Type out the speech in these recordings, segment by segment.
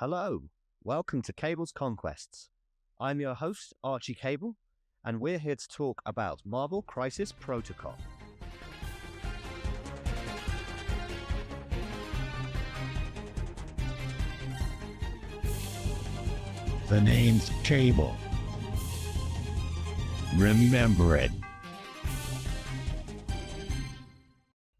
Hello, welcome to Cable's Conquests. I'm your host, Archie Cable, and we're here to talk about Marvel Crisis Protocol. The name's Cable. Remember it.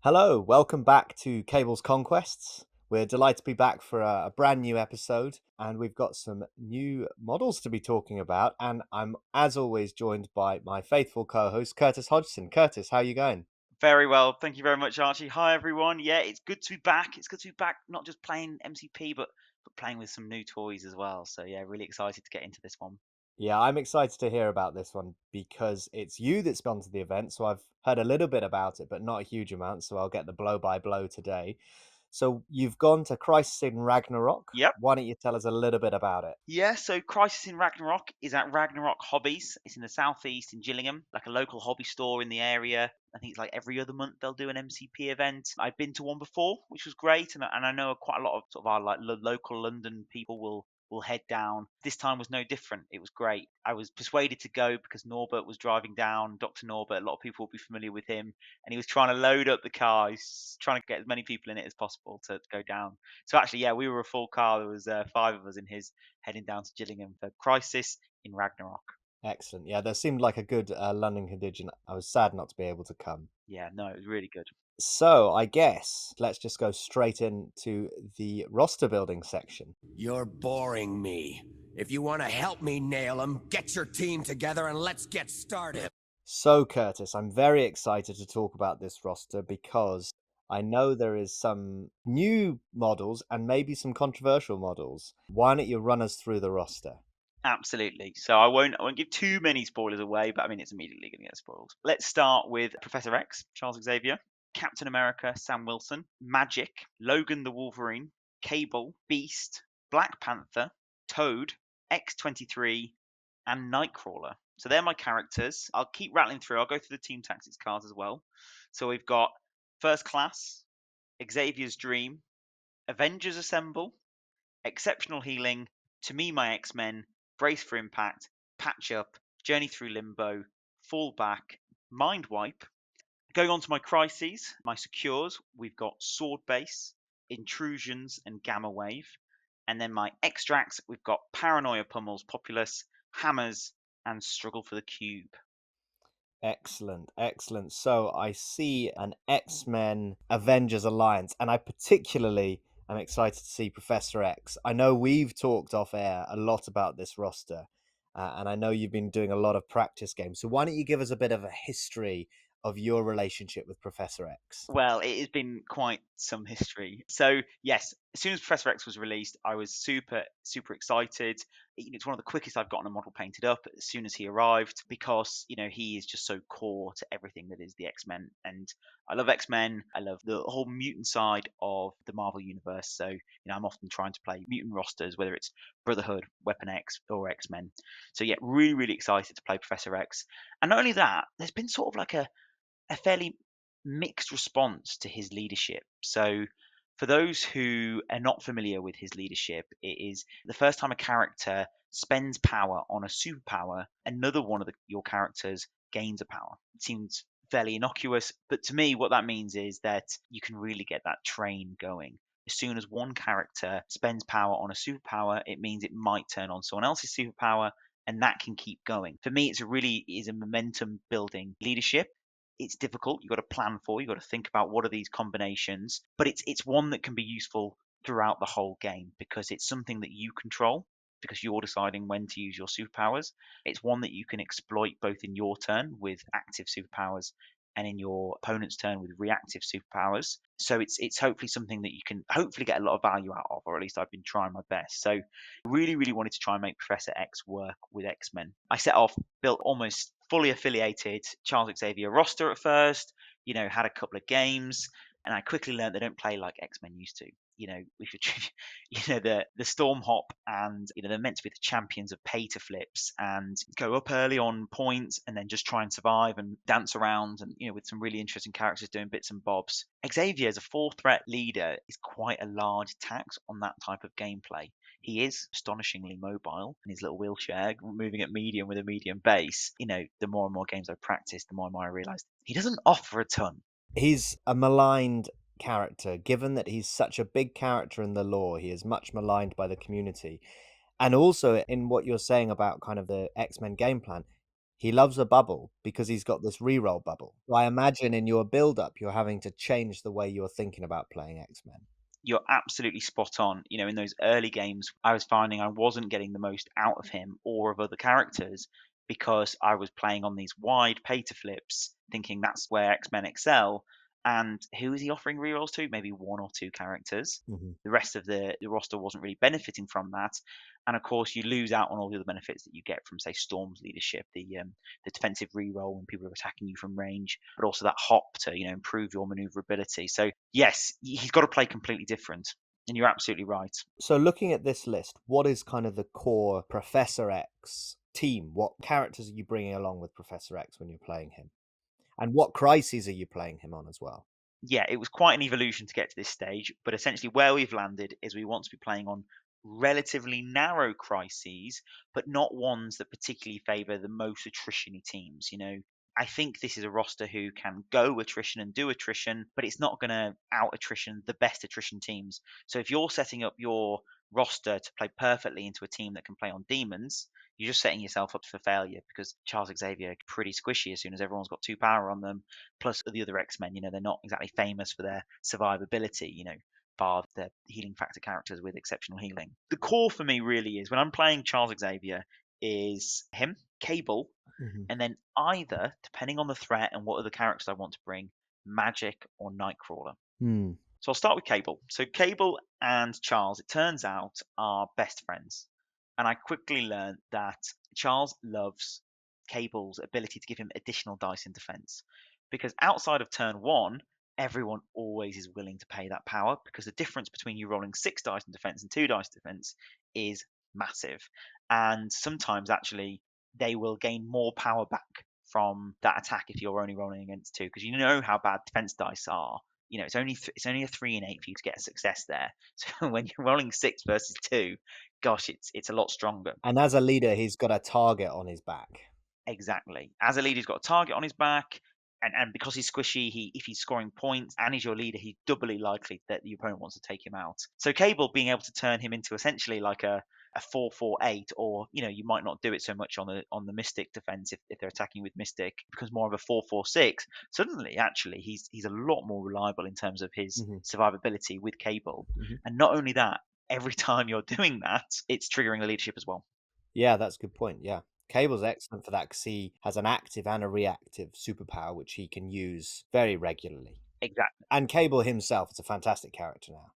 Hello, welcome back to Cable's Conquests. We're delighted to be back for a brand new episode, and we've got some new models to be talking about. And I'm, as always, joined by my faithful co-host, Curtis Hodgson. Curtis, how are you going? Very well. Thank you very much, Archie. Hi, everyone. Yeah, it's good to be back. It's good to be back, not just playing MCP, but playing with some new toys as well. So, yeah, really excited to get into this one. Yeah, I'm excited to hear about this one because it's you that sponsored the event. So I've heard a little bit about it, but not a huge amount. So I'll get the blow by blow today. So you've gone to Crisis in Ragnarok. Yep. Why don't you tell us a little bit about it? Yeah, so Crisis in Ragnarok is at Ragnarok Hobbies. It's in the southeast in Gillingham, like a local hobby store in the area. I think it's like every other month they'll do an MCP event. I've been to one before, which was great, and I know quite a lot of sort of our like local London people will head down. This time was no different. It was great. I was persuaded to go because Norbert was driving down, Dr. Norbert. A lot of people will be familiar with him, and he was trying to load up the car. He's trying to get as many people in it as possible to go down. So actually, yeah, we were a full car. There was 5 of us in his heading down to Gillingham for Crisis in Ragnarok. Excellent. Yeah, there seemed like a good London contingent. I was sad not to be able to come. Yeah, no, it was really good. So I guess let's just go straight into the roster building section. You're boring me. If you want to help me nail them, get your team together and let's get started. So, Curtis, I'm very excited to talk about this roster because I know there is some new models and maybe some controversial models. Why don't you run us through the roster? Absolutely. So I won't give too many spoilers away, but I mean it's immediately going to get spoiled. Let's start with Professor X, Charles Xavier, Captain America, Sam Wilson, Magic, Logan the Wolverine, Cable, Beast, Black Panther, Toad, X-23, and Nightcrawler. So they're my characters. I'll keep rattling through. I'll go through the Team Tactics cards as well. So we've got First Class, Xavier's Dream, Avengers Assemble, Exceptional Healing, To Me My X-Men, Brace for Impact, Patch Up, Journey Through Limbo, Fall Back, Mind Wipe. Going on to my crises, my secures, we've got Sword Base, Intrusions, and Gamma Wave. And then my extracts, we've got Paranoia Pummels Populous, Hammers, and Struggle for the Cube. Excellent, excellent. So I see an X-Men Avengers Alliance, and I particularly am excited to see Professor X. I know we've talked off air a lot about this roster, and I know you've been doing a lot of practice games. So why don't you give us a bit of a history of your relationship with Professor X? Well, it has been quite some history. So, yes, as soon as Professor X was released, I was super, super excited. It's one of the quickest I've gotten a model painted up as soon as he arrived because, he is just so core to everything that is the X-Men. And I love X-Men. I love the whole mutant side of the Marvel universe. So, I'm often trying to play mutant rosters, whether it's Brotherhood, Weapon X, or X-Men. So, yeah, really, really excited to play Professor X. And not only that, there's been sort of like a fairly mixed response to his leadership. So, for those who are not familiar with his leadership, it is the first time a character spends power on a superpower, another one of your characters gains a power. It seems fairly innocuous, but to me, what that means is that you can really get that train going. As soon as one character spends power on a superpower, it means it might turn on someone else's superpower, and that can keep going. For me, it's a momentum building leadership. It's difficult. You've got to plan for. You've got to think about what are these combinations. But it's one that can be useful throughout the whole game because it's something that you control because you're deciding when to use your superpowers. It's one that you can exploit both in your turn with active superpowers and in your opponent's turn with reactive superpowers. So it's hopefully something that you can hopefully get a lot of value out of, or at least I've been trying my best. So really, really wanted to try and make Professor X work with X-Men. I set off, built almost fully affiliated Charles Xavier roster at first, had a couple of games, and I quickly learned they don't play like X-Men used to. we should, the Storm Hop, and they're meant to be the champions of pay to flips and go up early on points and then just try and survive and dance around, and with some really interesting characters doing bits and bobs. Xavier as a 4-threat leader is quite a large tax on that type of gameplay. He is astonishingly mobile in his little wheelchair, moving at medium with a medium base. The more and more games I practice, the more and more I realise he doesn't offer a ton. He's a maligned character, given that he's such a big character in the lore. He is much maligned by the community. And also, in what you're saying about kind of the X-Men game plan, he loves a bubble because he's got this reroll bubble. So I imagine in your build-up, you're having to change the way you're thinking about playing X-Men. You're absolutely spot on. In those early games, I was finding I wasn't getting the most out of him or of other characters because I was playing on these wide pay to flips, thinking that's where X-Men excel. And who is he offering rerolls to? Maybe 1 or 2 characters. Mhm. The rest of the roster wasn't really benefiting from that. And of course, you lose out on all the other benefits that you get from, say, Storm's leadership, the defensive reroll when people are attacking you from range, but also that hop to improve your maneuverability. So yes, he's got to play completely different, and you're absolutely right. So looking at this list, what is kind of the core Professor X team? What characters are you bringing along with Professor X when you're playing him? And what crises are you playing him on as well? Yeah, it was quite an evolution to get to this stage, but essentially where we've landed is we want to be playing on relatively narrow crises, but not ones that particularly favour the most attrition-y teams. I think this is a roster who can go attrition and do attrition, but it's not going to out attrition the best attrition teams. So if you're setting up your roster to play perfectly into a team that can play on demons, you're just setting yourself up for failure, because Charles Xavier are pretty squishy as soon as everyone's got 2 power on them. Plus the other X-Men, they're not exactly famous for their survivability, bar the healing factor characters with exceptional healing. The core for me really is, when I'm playing Charles Xavier, is him, Cable, and then either, depending on the threat and what other characters I want to bring, Magic or Nightcrawler. Hmm. So I'll start with Cable. So Cable and Charles, it turns out, are best friends. And I quickly learned that Charles loves Cable's ability to give him additional dice in defense. Because outside of turn 1, everyone always is willing to pay that power, because the difference between you rolling 6 dice in defense and 2 dice in defense is massive. And sometimes actually they will gain more power back from that attack if you're only rolling against 2, because you know how bad defense dice are. It's only a 3 and 8 for you to get a success there. So when you're rolling 6 versus 2, gosh, it's a lot stronger. And as a leader, he's got a target on his back. Exactly. As a leader, he's got a target on his back, and because he's squishy, if he's scoring points and he's your leader, he's doubly likely that the opponent wants to take him out. So Cable being able to turn him into essentially like a 4-4-8, or you might not do it so much on the Mystic defense if they're attacking with Mystic, becomes more of a 4-4-6. Suddenly, actually, he's a lot more reliable in terms of his survivability with Cable. And not only that, every time you're doing that, it's triggering the leadership as well. Yeah, that's a good point. Yeah. Cable's excellent for that because he has an active and a reactive superpower, which he can use very regularly. Exactly. And Cable himself is a fantastic character now.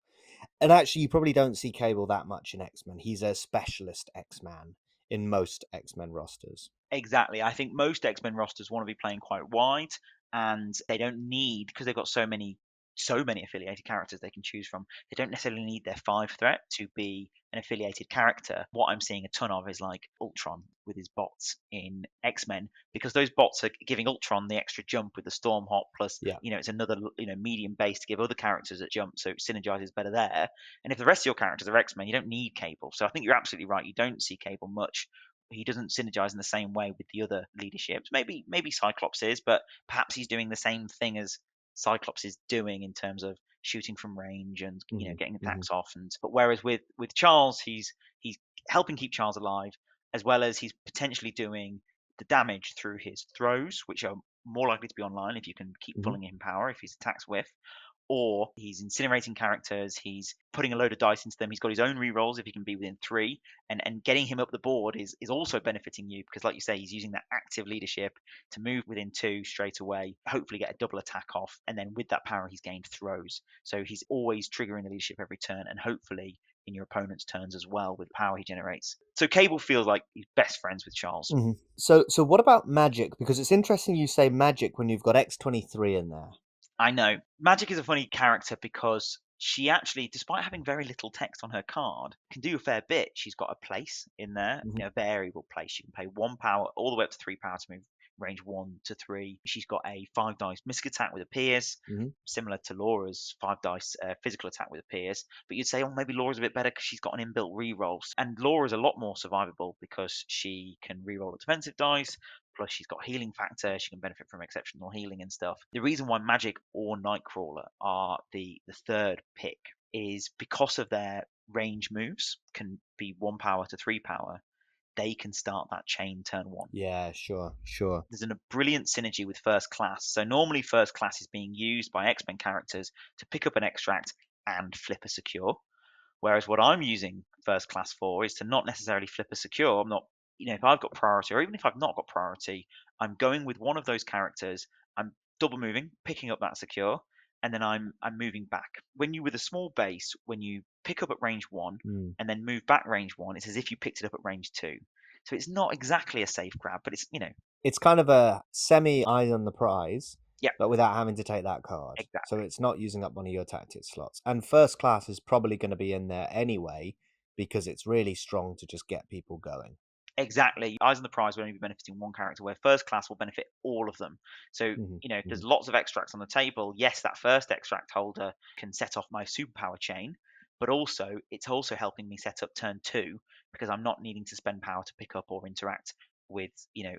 And actually, you probably don't see Cable that much in X-Men. He's a specialist X-Man in most X-Men rosters. Exactly. I think most X-Men rosters want to be playing quite wide, and they don't need, because they've got so many affiliated characters they can choose from, they don't necessarily need their 5 threat to be an affiliated character. What I'm seeing a ton of is like Ultron with his bots in X-Men, because those bots are giving Ultron the extra jump with the Storm Hop, plus it's another medium base to give other characters a jump, so it synergizes better there. And if the rest of your characters are X-Men, you don't need Cable. So I think you're absolutely right, you don't see Cable much. He doesn't synergize in the same way with the other leaderships. Maybe Cyclops is, but perhaps he's doing the same thing as Cyclops is doing in terms of shooting from range and getting attacks off. But whereas with Charles, he's helping keep Charles alive, as well as he's potentially doing the damage through his throws, which are more likely to be online if you can keep pulling him power if his attacks whiff. Or he's incinerating characters, he's putting a load of dice into them, he's got his own rerolls if he can be within 3, and getting him up the board is also benefiting you, because like you say, he's using that active leadership to move within 2 straight away, hopefully get a double attack off, and then with that power he's gained throws. So he's always triggering the leadership every turn, and hopefully in your opponent's turns as well with the power he generates. So Cable feels like he's best friends with Charles. So what about Magic? Because it's interesting you say Magic when you've got X-23 in there. I know. Magic is a funny character because she actually, despite having very little text on her card, can do a fair bit. She's got a place in there, Mhm. a variable place. She can pay 1 power all the way up to 3 power to move range 1 to 3. She's got a 5 dice mystic attack with a pierce, Mhm. similar to Laura's 5 dice physical attack with a pierce. But you'd say, oh, maybe Laura's a bit better because she's got an inbuilt reroll. And Laura's a lot more survivable because she can reroll a defensive dice. Plus, she's got healing factor. She can benefit from exceptional healing and stuff. The reason why Magic or Nightcrawler are the third pick is because of their range moves can be 1 power to 3 power. They can start that chain turn 1. Yeah, sure. There's a brilliant synergy with first class. So normally first class is being used by X-Men characters to pick up an extract and flip a secure. Whereas what I'm using first class for is to not necessarily flip a secure. I'm not, if I've got priority, or even if I've not got priority, I'm going with one of those characters. I'm double moving, picking up that secure, and then I'm moving back. When you with a small base, when you pick up at range 1 Mm. and then move back range 1, it's as if you picked it up at range 2. So it's not exactly a safe grab, but it's It's kind of a semi eye on the prize, yeah, but without having to take that card. So exactly. it's not using up one of your tactic slots. And first class is probably going to be in there anyway because it's really strong to just get people going. Exactly. Eyes on the prize will only be benefiting one character, where first class will benefit all of them. So, Mhm, if there's mhm, lots of extracts on the table, yes, that first extract holder can set off my superpower chain, but also it's also helping me set up turn 2 because I'm not needing to spend power to pick up or interact with,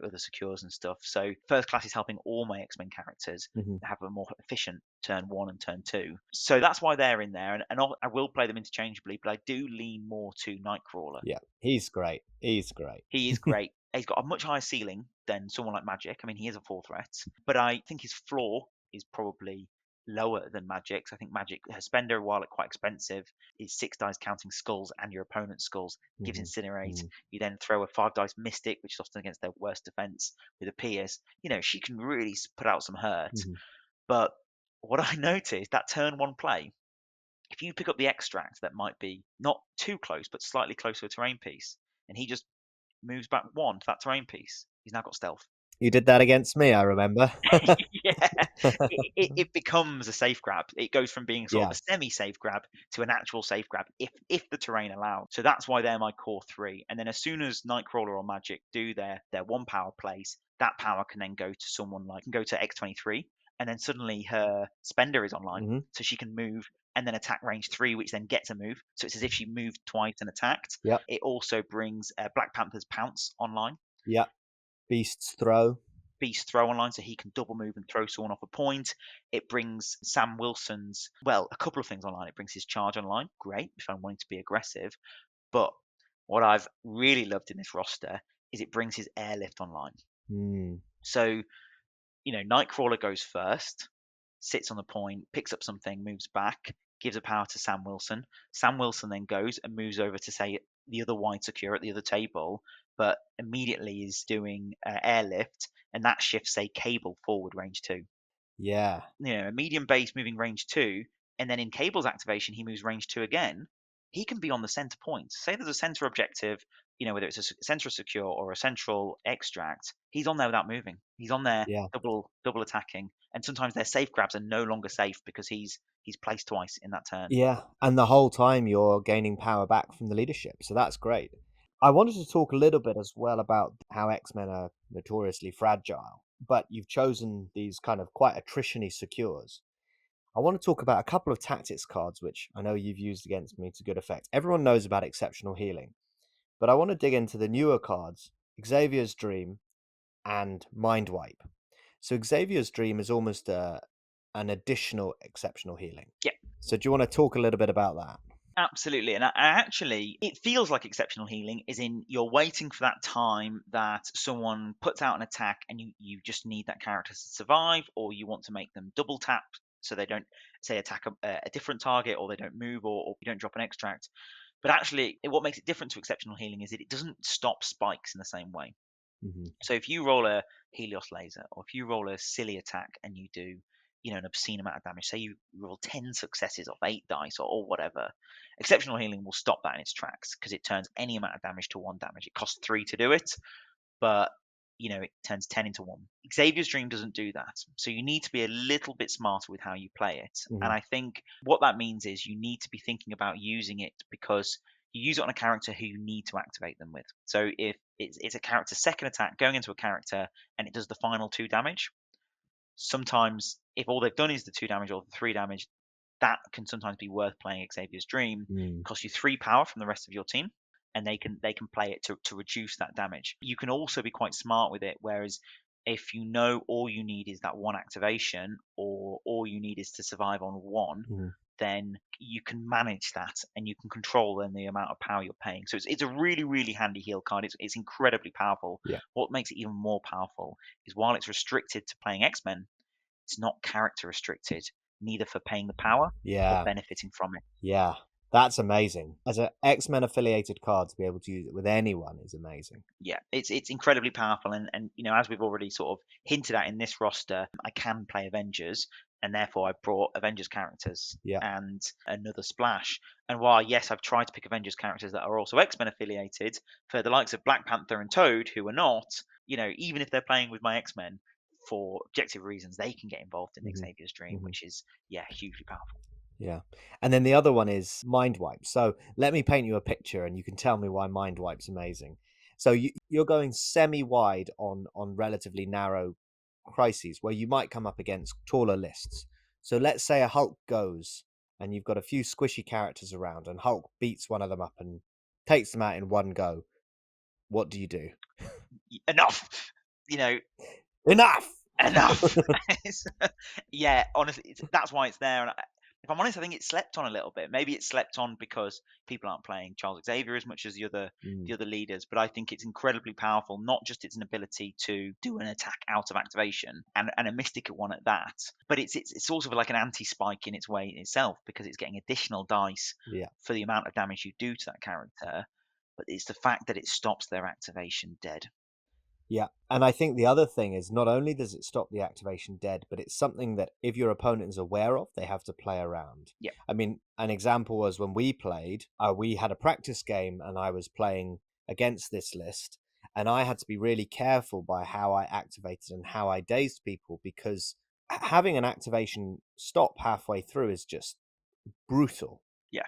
other secures and stuff. So first class is helping all my X-Men characters mhm. have a more efficient turn 1 and turn 2. So that's why they're in there. And I will play them interchangeably, but I do lean more to Nightcrawler. Yeah, he's great. He's great. He is great. He's got a much higher ceiling than someone like Magic. I mean, he is a full threat, but I think his floor is probably lower than Magic's. I think Magic, her spender, while it's quite expensive, is 6 dice counting skulls and your opponent's skulls, gives Mhm, Incinerate. mhm, You then throw a 5 dice Mystic, which is often against their worst defense, with a Pierce. She can really put out some hurt. mhm. But what I noticed, that turn 1 play, if you pick up the extract that might be not too close, but slightly close to a terrain piece, and he just moves back 1 to that terrain piece, he's now got stealth. You did that against me, I remember. Yeah, it becomes a safe grab. It goes from being sort of Yeah. a semi-safe grab to an actual safe grab if the terrain allows. So that's why they're my core 3. And then as soon as Nightcrawler or Magic do their 1 power plays, that power can then go to someone like, can go to X23, and then suddenly her spender is online, Mhm. so she can move and then attack range 3, which then gets a move. So it's as if she moved twice and attacked. Yep. It also brings Black Panther's Pounce online. Yep. Beast's throw. Beast throw online, so he can double move and throw someone off a point. It brings Sam Wilson's, well, a couple of things online. It brings his charge online, great if I'm wanting to be aggressive. But what I've really loved in this roster is it brings his airlift online. Mm. So, Nightcrawler goes first, sits on the point, picks up something, moves back, gives a power to Sam Wilson. Sam Wilson then goes and moves over to, say, the other wide secure at the other table, but immediately is doing airlift, and that shifts, say, Cable forward range 2. Yeah. A medium base moving range 2, and then in Cable's activation, he moves range 2 again. He can be on the center point. Say there's a center objective, whether it's a central secure or a central extract, he's on there without moving. He's on there Yeah. double attacking, and sometimes their safe grabs are no longer safe because he's placed twice in that turn. Yeah. And the whole time you're gaining power back from the leadership. So that's great. I wanted to talk a little bit as well about how X-Men are notoriously fragile, but you've chosen these kind of quite attrition-y secures. I want to talk about a couple of tactics cards, which I know you've used against me to good effect. Everyone knows about exceptional healing, but I want to dig into the newer cards, Xavier's Dream and Mind Wipe. So Xavier's Dream is almost an additional exceptional healing. Yeah. So do you want to talk a little bit about that? Absolutely. And actually, it feels like exceptional healing is in you're waiting for that time that someone puts out an attack and you just need that character to survive, or you want to make them double tap so they don't, say, attack a different target, or they don't move, or you don't drop an extract. But actually, what makes it different to exceptional healing is that it doesn't stop spikes in the same way. Mm-hmm. So if you roll a Helios laser, or if you roll a silly attack and you do, an obscene amount of damage, say you roll 10 successes off 8 dice or whatever, exceptional healing will stop that in its tracks because it turns any amount of damage to 1 damage. It costs 3 to do it, but it turns 10 into 1. Xavier's Dream doesn't do that. So you need to be a little bit smarter with how you play it. And Mhm. I think what that means is you need to be thinking about using it because you use it on a character who you need to activate them with. So if it's a character's second attack going into a character and it does the final 2 damage, sometimes if all they've done is the 2 damage or the 3 damage, that can sometimes be worth playing Xavier's Dream. Mm. Costs you 3 power from the rest of your team, and they can play it to reduce that damage. You can also be quite smart with it, whereas if you know all you need is that 1 activation, or all you need is to survive on 1, Mhm. then you can manage that and you can control then the amount of power you're paying. So it's a really, really handy heal card. It's incredibly powerful. Yeah. What makes it even more powerful is while it's restricted to playing X-Men, it's not character restricted, neither for paying the power or Yeah. benefiting from it. Yeah. That's amazing. As an X-Men affiliated card, to be able to use it with anyone is amazing. Yeah, it's incredibly powerful, and as we've already sort of hinted at in this roster, I can play Avengers, and therefore I brought Avengers characters Yeah. and another splash. And while yes, I've tried to pick Avengers characters that are also X-Men affiliated, for the likes of Black Panther and Toad, who are not, even if they're playing with my X-Men for objective reasons, they can get involved in Mhm. Xavier's Dream, Mhm. which is hugely powerful. Yeah. And then the other one is Mind Wipe. So let me paint you a picture and you can tell me why Mind Wipe's amazing. So you're going semi-wide on relatively narrow crises where you might come up against taller lists. So let's say a Hulk goes and you've got a few squishy characters around and Hulk beats one of them up and takes them out in one go. What do you do? Enough, you know, Enough! enough. Yeah, honestly, that's why it's there. And if I'm honest, I think it's slept on a little bit. Maybe it's slept on because people aren't playing Charles Xavier as much as the other Mm, leaders. But I think it's incredibly powerful. Not just it's an ability to do an attack out of activation, and a mystical one at that. But it's sort of like an anti-spike in its way in itself, because it's getting additional dice yeah. for the amount of damage you do to that character. But it's the fact that it stops their activation dead. Yeah. And I think the other thing is not only does it stop the activation dead, but it's something that if your opponent is aware of, they have to play around. Yeah. I mean, an example was when we played, we had a practice game and I was playing against this list. And I had to be really careful by how I activated and how I dazed people because having an activation stop halfway through is just brutal. Yeah.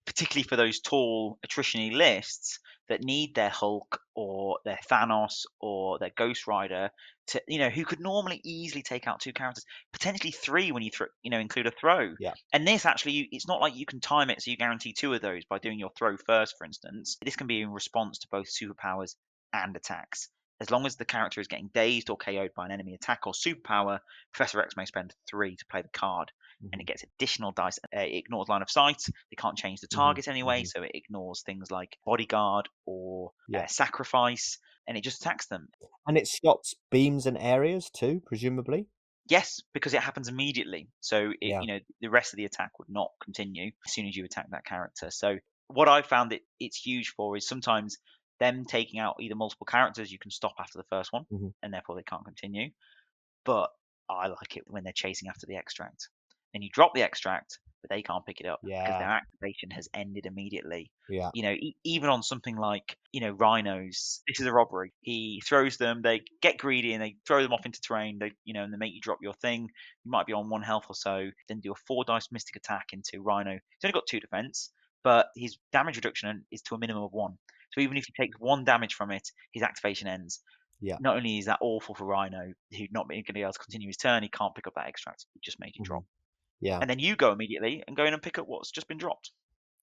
Particularly for those tall attrition-y lists that need their Hulk or their Thanos or their Ghost Rider to, who could normally easily take out 2 characters, potentially 3 when you include a throw. Yeah. And this actually, it's not like you can time it so you guarantee 2 of those by doing your throw first, for instance. This can be in response to both superpowers and attacks. As long as the character is getting dazed or KO'd by an enemy attack or superpower, Professor X may spend 3 to play the card, and it Mhm. gets additional dice. It ignores line of sight. They can't change the Mhm. target anyway, Mhm. so it ignores things like bodyguard or Yeah. sacrifice, and it just attacks them. And it stops beams and areas too, presumably. Yes, because it happens immediately. So Yeah. the rest of the attack would not continue as soon as you attack that character. So what I found it's huge for is sometimes them taking out either multiple characters you can stop after the first one, Mhm. and therefore they can't continue. But I like it when they're chasing after the extract. And you drop the extract, but they can't pick it up because Yeah. their activation has ended immediately. Yeah. Even on something like, rhinos, this is a robbery. He throws them, they get greedy and they throw them off into terrain. And they make you drop your thing. You might be on 1 health or so, then do a 4 dice mystic attack into Rhino. He's only got 2 defense, but his damage reduction is to a minimum of 1. So even if he takes 1 damage from it, his activation ends. Yeah. Not only is that awful for Rhino, who's not going to be able to continue his turn, he can't pick up that extract. It just made you drop. Mhm. Yeah. And then you go immediately and go in and pick up what's just been dropped.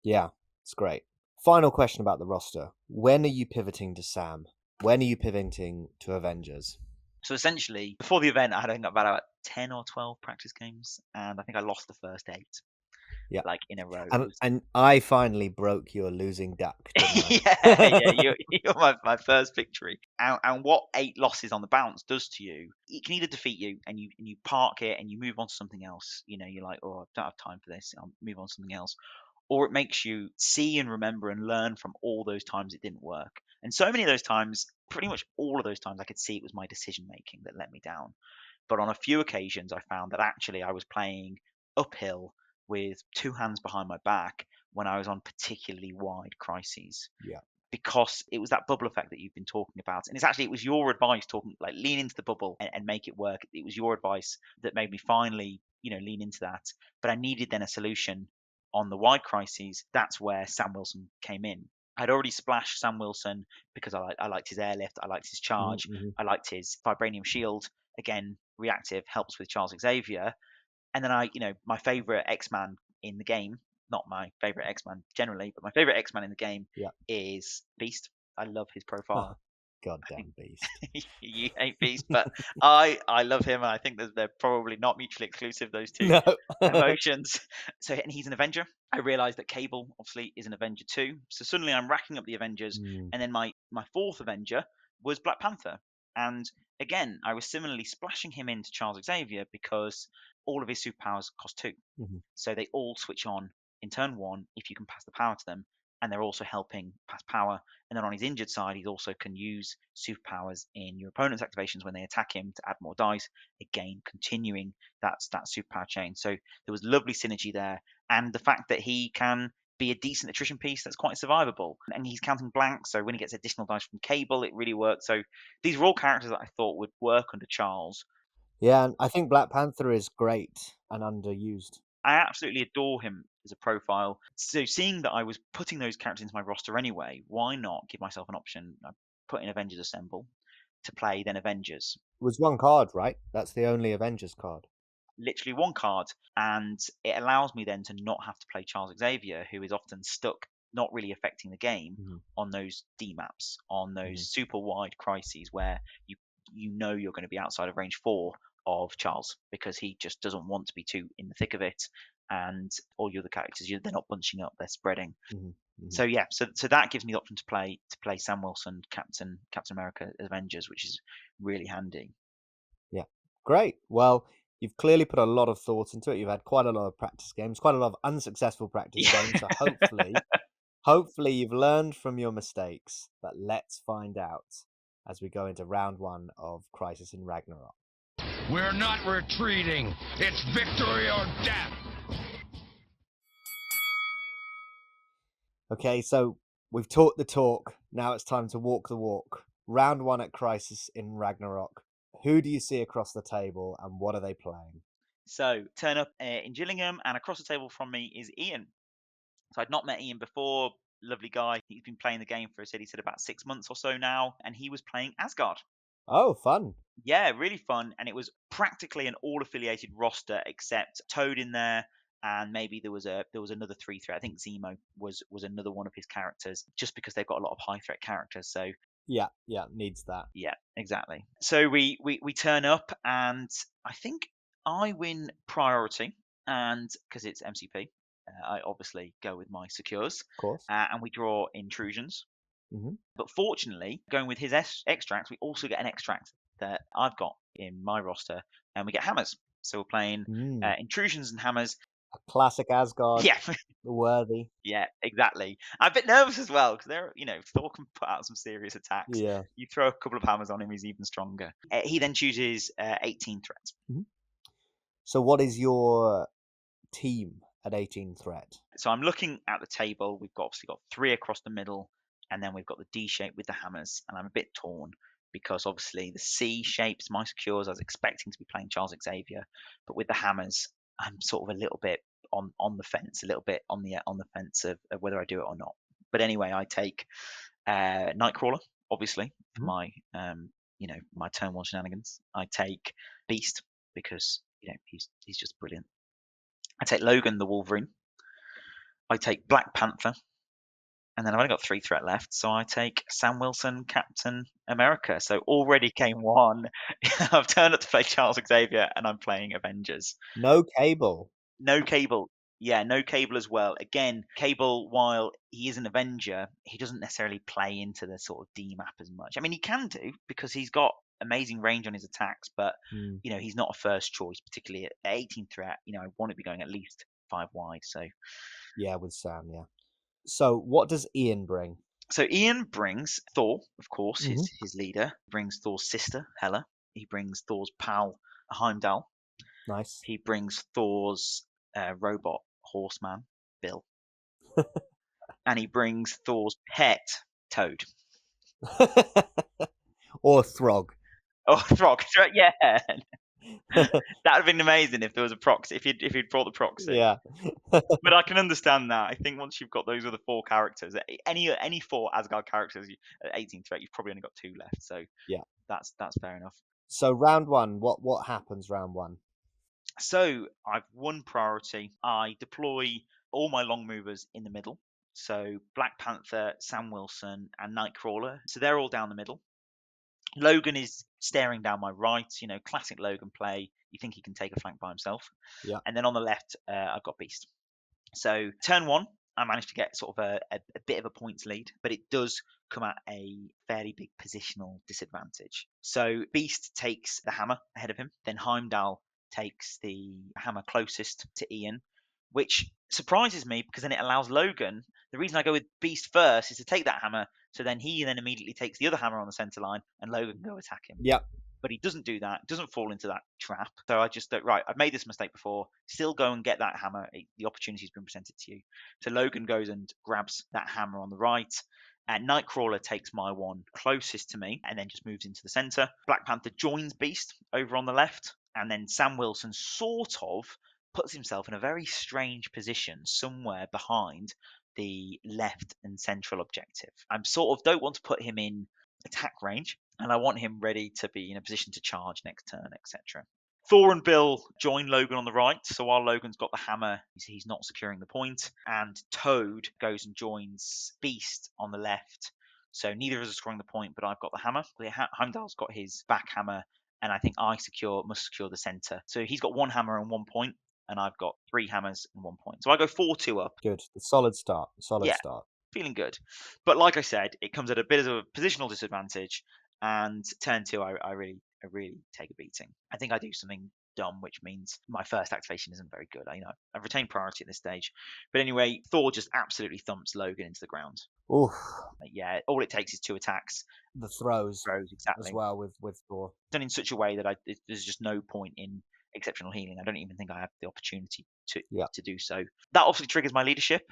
Yeah. It's great. Final question about the roster. When are you pivoting to Sam? When are you pivoting to Avengers? So essentially, before the event, I had about 10 or 12 practice games, and I think I lost the first 8, Yeah. like in a row. And I finally broke your losing duck, didn't Yeah, I? you're my first victory. And what 8 losses on the bounce does to you, it can either defeat you and you park it and you move on to something else. You're like, oh, I don't have time for this. I'll move on to something else. Or it makes you see and remember and learn from all those times it didn't work. And so many of those times, pretty much all of those times, I could see it was my decision making that let me down. But on a few occasions, I found that actually I was playing uphill with 2 hands behind my back when I was on particularly wide crises. Yeah. because it was that bubble effect that you've been talking about. And it was your advice talking, like, lean into the bubble and make it work. It was your advice that made me finally, lean into that. But I needed then a solution on the wide crises. That's where Sam Wilson came in. I'd already splashed Sam Wilson because I liked his airlift, I liked his charge, Mm-hmm. I liked his vibranium shield. Again, reactive, helps with Charles Xavier. And then my favorite X-Man in the game, not my favorite X-Man generally, but my favorite X-Man in the game Yeah. is Beast. I love his profile. Goddamn Beast. You hate Beast, but I love him, and I think that they're probably not mutually exclusive, those two No. emotions. And he's an Avenger. I realized that Cable obviously is an Avenger too. So suddenly I'm racking up the Avengers, and then my fourth Avenger was Black Panther. And again, I was similarly splashing him into Charles Xavier because all of his superpowers cost 2. Mm-hmm. So they all switch on in turn 1 if you can pass the power to them, and they're also helping pass power. And then on his injured side, he also can use superpowers in your opponent's activations when they attack him to add more dice, again continuing that superpower chain. So there was lovely synergy there, and the fact that he can be a decent attrition piece that's quite survivable, and he's counting blanks, so when he gets additional dice from Cable, it really works. So these were all characters that I thought would work under Charles. Yeah, and I think Black Panther is great and underused. I absolutely adore him as a profile. So seeing that I was putting those characters into my roster anyway, why not give myself an option? I put in Avengers Assemble to play then Avengers. It was one card, right? That's the only Avengers card. Literally one card, and it allows me then to not have to play Charles Xavier, who is often stuck, not really affecting the game on those D maps, on those super wide crises where you're going to be outside of range 4 of Charles because he just doesn't want to be too in the thick of it, and all your other characters, they're not bunching up, they're spreading. So yeah, so that gives me the option to play Sam Wilson, Captain America Avengers, which is really handy. Yeah, great. Well, you've clearly put a lot of thought into it. You've had quite a lot of practice games, quite a lot of unsuccessful practice games. So hopefully you've learned from your mistakes. But let's find out as we go into round 1 of Crisis in Ragnarok. We're not retreating. It's victory or death. Okay, so we've talked the talk. Now it's time to walk the walk. Round 1 at Crisis in Ragnarok. Who do you see across the table, and what are they playing? So turn up in Gillingham, and across the table from me is Ian. So I'd not met Ian before. Lovely guy. He's been playing the game for, he said about 6 months or so now, and he was playing Asgard. Oh, fun. Yeah, really fun. And it was practically an all affiliated roster except Toad in there, and maybe there was another 3 threat. I think Zemo was another one of his characters, just because they've got a lot of high threat characters. So yeah, needs that. Yeah, exactly. So we turn up, and I think I win priority, and because it's MCP, I obviously go with my secures, Of course. and we draw intrusions. But fortunately, going with his extracts, we also get an extract that I've got in my roster, and we get hammers. So we're playing intrusions and hammers. A classic Asgard. Yeah. The worthy. Yeah, exactly. I'm a bit nervous as well because Thor can put out some serious attacks. Yeah. You throw a couple of hammers on him, he's even stronger. He then chooses 18 threats. So what is your team at 18 threat? So I'm looking at the table. We've obviously got 3 across the middle, and then we've got the D shape with the hammers. And I'm a bit torn because obviously the C shapes my secures. I was expecting to be playing Charles Xavier, but with the hammers, I'm sort of a little bit on the fence, a little bit on the fence of whether I do it or not. But anyway, I take Nightcrawler, obviously, for my my turn 1 shenanigans. I take Beast because he's just brilliant. I take Logan the Wolverine. I take Black Panther, and then I've only got 3 threat left, so I take Sam Wilson, Captain America. So already game 1, I've turned up to play Charles Xavier, and I'm playing Avengers. No Cable. No Cable. Yeah, no Cable as well. Again, Cable, while he is an Avenger, he doesn't necessarily play into the sort of D map as much. I mean, he can do because he's got amazing range on his attacks, but he's not a first choice, particularly at 18 threat. I want to be going at least 5 wide. So yeah, with Sam, yeah. So what does Ian bring? So Ian brings Thor, of course, his leader. He brings Thor's sister, Hela. He brings Thor's pal, Heimdall. Nice. He brings Thor's robot horseman, Bill. And he brings Thor's pet, Toad. Or Throg. Oh, Throg. Yeah. That would have been amazing if there was a proxy, if he'd brought the proxy. Yeah. But I can understand that. I think once you've got those other 4 characters, any 4 Asgard characters at 18 threat, you've probably only got 2 left. So Yeah. that's fair enough. So round 1, what happens round 1? So I've 1 priority. I deploy all my long movers in the middle. So Black Panther, Sam Wilson, and Nightcrawler. So they're all down the middle. Logan is staring down my right, classic Logan play. You think he can take a flank by himself. Yeah. And then on the left, I've got Beast. So turn 1, I managed to get sort of a bit of a points lead, but it does come at a fairly big positional disadvantage. So Beast takes the hammer ahead of him, then Heimdall takes the hammer closest to Ian, which surprises me because then it allows Logan. The reason I go with Beast first is to take that hammer, so then he then immediately takes the other hammer on the center line, and Logan can go attack him. Yep. But he doesn't do that, doesn't fall into that trap. So I just thought, right, I've made this mistake before, still go and get that hammer. The opportunity's been presented to you. So Logan goes and grabs that hammer on the right. And Nightcrawler takes my one closest to me and then just moves into the center. Black Panther joins Beast over on the left. And then Sam Wilson sort of puts himself in a very strange position somewhere behind the left and central objective. I'm sort of don't want to put him in attack range, and I want him ready to be in a position to charge next turn, etc. Thor and Bill join Logan on the right, so while Logan's got the hammer, he's not securing the point, and Toad goes and joins Beast on the left. So neither of us are scoring the point, but I've got the hammer. Heimdall's got his back hammer, and I think I must secure the center. So he's got 1 hammer and 1 point, and I've got 3 hammers and 1 point. So I go 4-2 up. Good. Solid start. Yeah. Start. Feeling good. But like I said, it comes at a bit of a positional disadvantage, and turn 2, I really take a beating. I think I do something dumb, which means my first activation isn't very good. I've retained priority at this stage. But anyway, Thor just absolutely thumps Logan into the ground. Oof. Yeah, all it takes is 2 attacks. The throws Exactly. as well with Thor. Done in such a way that there's just no point in exceptional healing. I don't even think I have the opportunity to do so. That obviously triggers my leadership.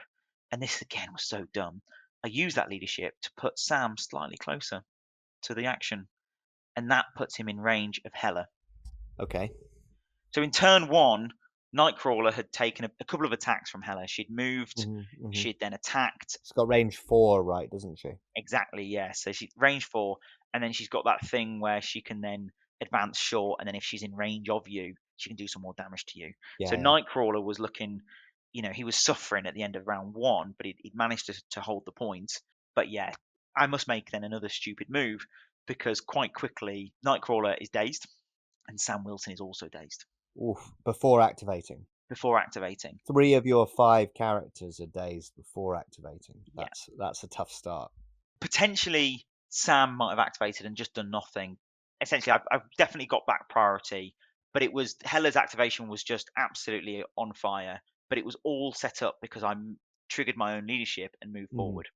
And this again was so dumb. I use that leadership to put Sam slightly closer to the action, and that puts him in range of Hela. Okay. So in turn 1, Nightcrawler had taken a couple of attacks from Hela. She'd moved, she'd then attacked. She's got range 4, right, doesn't she? Exactly, yeah. So she's range 4, and then she's got that thing where she can then advance short, and then if she's in range of you, she can do some more damage to you. Yeah, so Nightcrawler was looking, he was suffering at the end of round 1, but he'd managed to hold the point. But yeah, I must make then another stupid move, because quite quickly Nightcrawler is dazed, and Sam Wilson is also dazed. Oof. Before activating. 3 of your 5 characters are dazed before activating. That's a tough start. Potentially, Sam might have activated and just done nothing. Essentially, I've definitely got back priority, but it was Hela's activation was just absolutely on fire. But it was all set up because I triggered my own leadership and moved forward.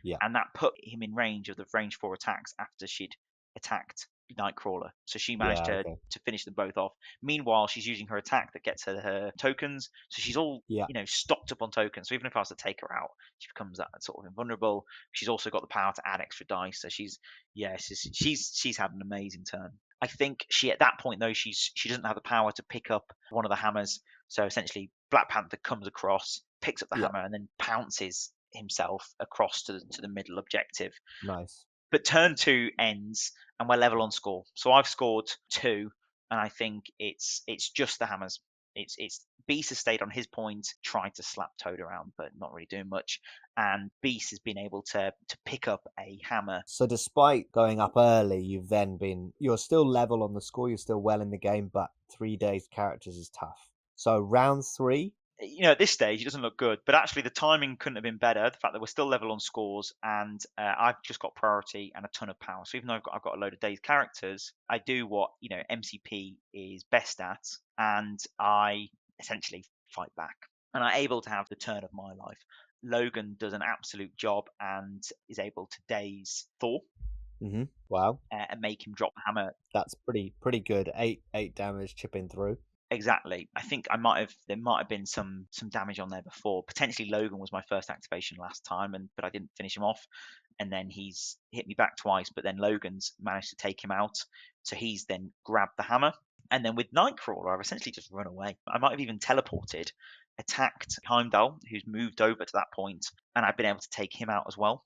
Yeah. And that put him in range of the range 4 attacks after she'd attacked Nightcrawler. So she managed to finish them both off. Meanwhile, she's using her attack that gets her tokens. So she's all stocked up on tokens. So even if I was to take her out, she becomes that sort of invulnerable. She's also got the power to add extra dice. So she's had an amazing turn. I think at that point though, she doesn't have the power to pick up one of the hammers. So essentially, Black Panther comes across, picks up the hammer, and then pounces himself across to the middle objective. Nice. But turn 2 ends, and we're level on score. So I've scored 2, and I think it's just the hammers. It's Beast has stayed on his point, tried to slap Toad around, but not really doing much. And Beast has been able to pick up a hammer. So despite going up early, you're still level on the score, you're still well in the game, but 3 days characters is tough. So round 3, at this stage, it doesn't look good, but actually the timing couldn't have been better. The fact that we're still level on scores, and I've just got priority and a ton of power. So even though I've got a load of dazed characters, I do what MCP is best at, and I essentially fight back, and I'm able to have the turn of my life. Logan does an absolute job and is able to daze Thor. Wow. And make him drop the hammer. That's pretty good. 8 damage chipping through. Exactly. I think there might have been some damage on there before. Potentially Logan was my first activation last time, but I didn't finish him off. And then he's hit me back twice, but then Logan's managed to take him out. So he's then grabbed the hammer. And then with Nightcrawler, I've essentially just run away. I might have even teleported, attacked Heimdall, who's moved over to that point, and I've been able to take him out as well.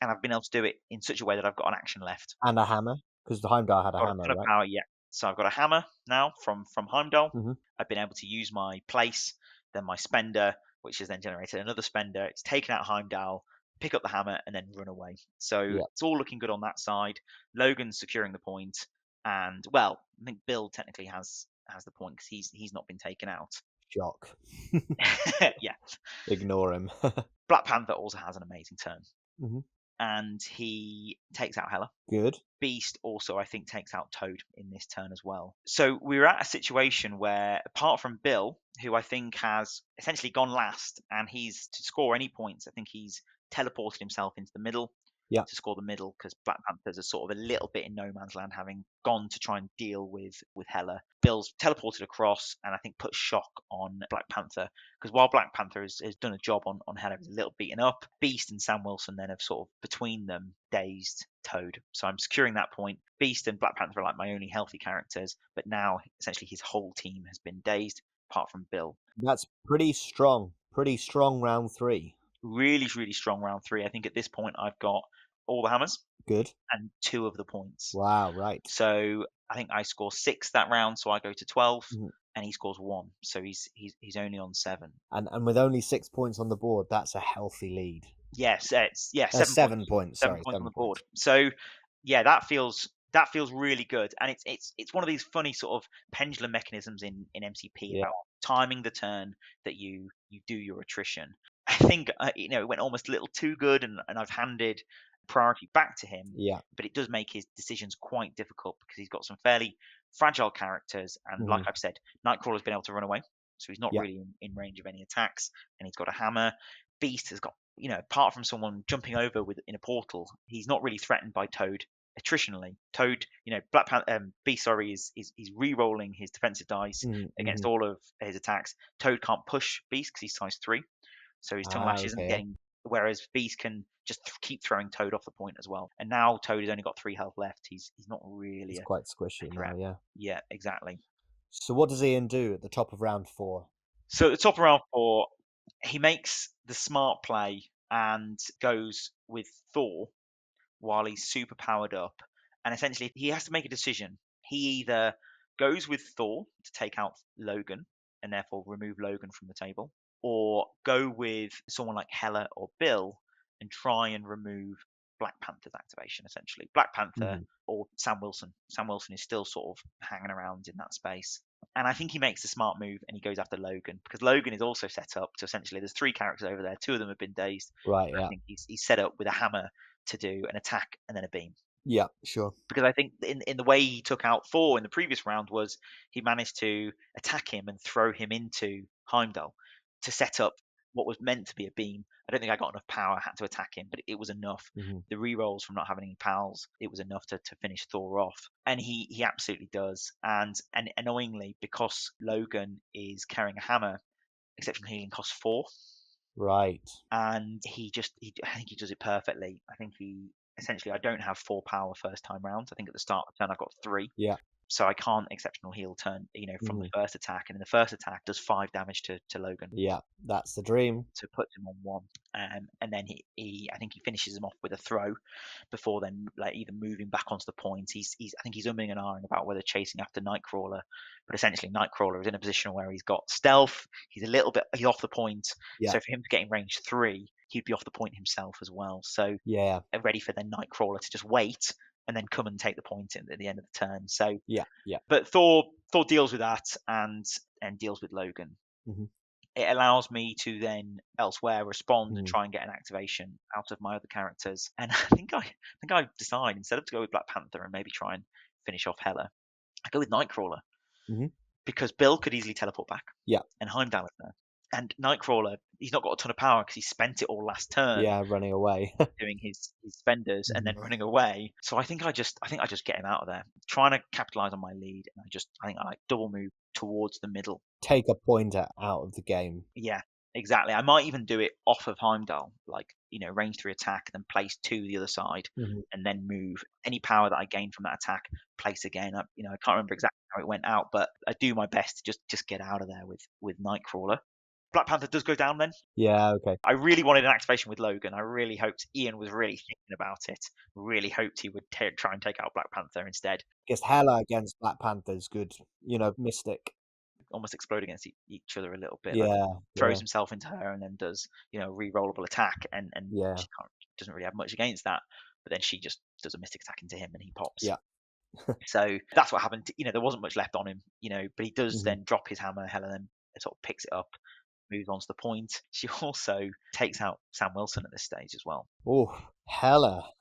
And I've been able to do it in such a way that I've got an action left. And a hammer, because the Heimdall had a Got a hammer, ton of right? power, yeah. So I've got a hammer now from Heimdall. Mhm. I've been able to use my place, then my spender, which has then generated another spender. It's taken out Heimdall, pick up the hammer, and then run away. So Yeah. it's all looking good on that side. Logan's securing the point, and well, I think Bill technically has the point because he's not been taken out. Shock. Yeah. Ignore him. Black Panther also has an amazing turn, Mhm. and he takes out Hela. Good. Beast also, I think, takes out Toad in this turn as well. So we're at a situation where, apart from Bill, who I think has essentially gone last, and he's to score any points, I think he's teleported himself into the middle Yeah. to score the middle because Black Panther's are sort of a little bit in no man's land, having gone to try and deal with Hela. Bill's teleported across and I think put shock on Black Panther because while Black Panther has done a job on Hela, he's a little beaten up. Beast and Sam Wilson then have sort of between them dazed Toad. So I'm securing that point. Beast and Black Panther are like my only healthy characters, but now essentially his whole team has been dazed apart from Bill. That's pretty strong. Pretty strong round 3. Really, really strong round 3. I think at this point I've got all the hammers Good. and 2 of the points. Wow, right. So I think I score 6 that round, so I go to 12, Mhm. and he scores 1, so he's only on 7. And with only 6 points on the board, that's a healthy lead. Yes, it's 7 points. 7 Sorry, points on 7 the board. points. So yeah, that feels really good, and it's one of these funny sort of pendulum mechanisms in MCP Yeah. about timing the turn that you do your attrition. I think it went almost a little too good, and I've handed priority back to him. Yeah. But it does make his decisions quite difficult because he's got some fairly fragile characters, and like Mhm. I've said, Nightcrawler's been able to run away, so he's not Yeah. really in range of any attacks, and he's got a hammer. Beast has got, apart from someone jumping over in a portal, he's not really threatened by Toad attritionally. Toad, Beast, sorry, is he's re-rolling his defensive dice against Mhm. all of his attacks. Toad can't push Beast because he's size 3, so his tongue lash isn't Okay. getting. Whereas Beast can just keep throwing Toad off the point as well. And now Toad has only got 3 health left. He's not really It's a quite squishy now, threat. yeah. Yeah, exactly. So what does Ian do at the top of round 4? So at the top of round 4, he makes the smart play and goes with Thor while he's super powered up. And essentially, he has to make a decision. He either goes with Thor to take out Logan and therefore remove Logan from the table, or go with someone like Hela or Bill and try and remove Black Panther's activation, essentially. Black Panther Mhm. or Sam Wilson. Sam Wilson is still sort of hanging around in that space. And I think he makes a smart move and he goes after Logan because Logan is also set up to essentially, there's 3 characters over there. 2 of them have been dazed. Right, I yeah. think he's set up with a hammer to do an attack and then a beam. Yeah, sure. Because I think in the way he took out Thor in the previous round was he managed to attack him and throw him into Heimdall to set up what was meant to be a beam. I don't think I got enough power. I had to attack him, but it was enough. Mhm. The rerolls from not having any pals, it was enough to finish Thor off, and he absolutely does. And annoyingly, because Logan is carrying a hammer, exceptional healing costs 4. Right. And I think he does it perfectly. I think I don't have 4 power first time round. I think at the start of the turn I've got 3. Yeah. So I can't exceptional heal turn, from the Mhm. first attack. And in the first attack does 5 damage to Logan. Yeah, that's the dream. So puts him on 1. And then I think he finishes him off with a throw before then like either moving back onto the point. I think he's umming and ahhing about whether chasing after Nightcrawler, but essentially Nightcrawler is in a position where he's got stealth, he's off the point. Yeah. So for him to get in range 3, he'd be off the point himself as well. So Yeah. ready for the Nightcrawler to just wait and then come and take the point at the end of the turn. So Yeah. Yeah. but Thor deals with that and deals with Logan. Mhm. It allows me to then elsewhere respond and Mhm. try and get an activation out of my other characters. And I think I decide instead of to go with Black Panther and maybe try and finish off Hela, I go with Nightcrawler Mhm. because Bill could easily teleport back. Yeah. And Heimdall is there. And Nightcrawler, he's not got a ton of power because he spent it all last turn Yeah, running away. doing his spenders and then running away. So I think I just get him out of there, trying to capitalize on my lead. And I think I like double move towards the middle. Take a pointer out of the game. Yeah, exactly. I might even do it off of Heimdall, like, range 3 attack, then place 2 the other side, Mhm. and then move any power that I gain from that attack, place again. I can't remember exactly how it went out, but I do my best to just get out of there with Nightcrawler. Black Panther does go down then. Yeah, okay. I really wanted an activation with Logan. I really hoped Ian was really thinking about it. Really hoped he would try and take out Black Panther instead. Guess Hela against Black Panther is good. Mystic. Almost explode against each other a little bit. Like, Yeah, throws yeah, himself into her and then does re-rollable attack, and yeah, she doesn't really have much against that. But then she just does a mystic attack into him and he pops. yeah. So that's what happened. There wasn't much left on him. But he does Mhm. then drop his hammer. Helen then sort of picks it up, moves on to the point. She also takes out Sam Wilson at this stage as well. Oh, Hela,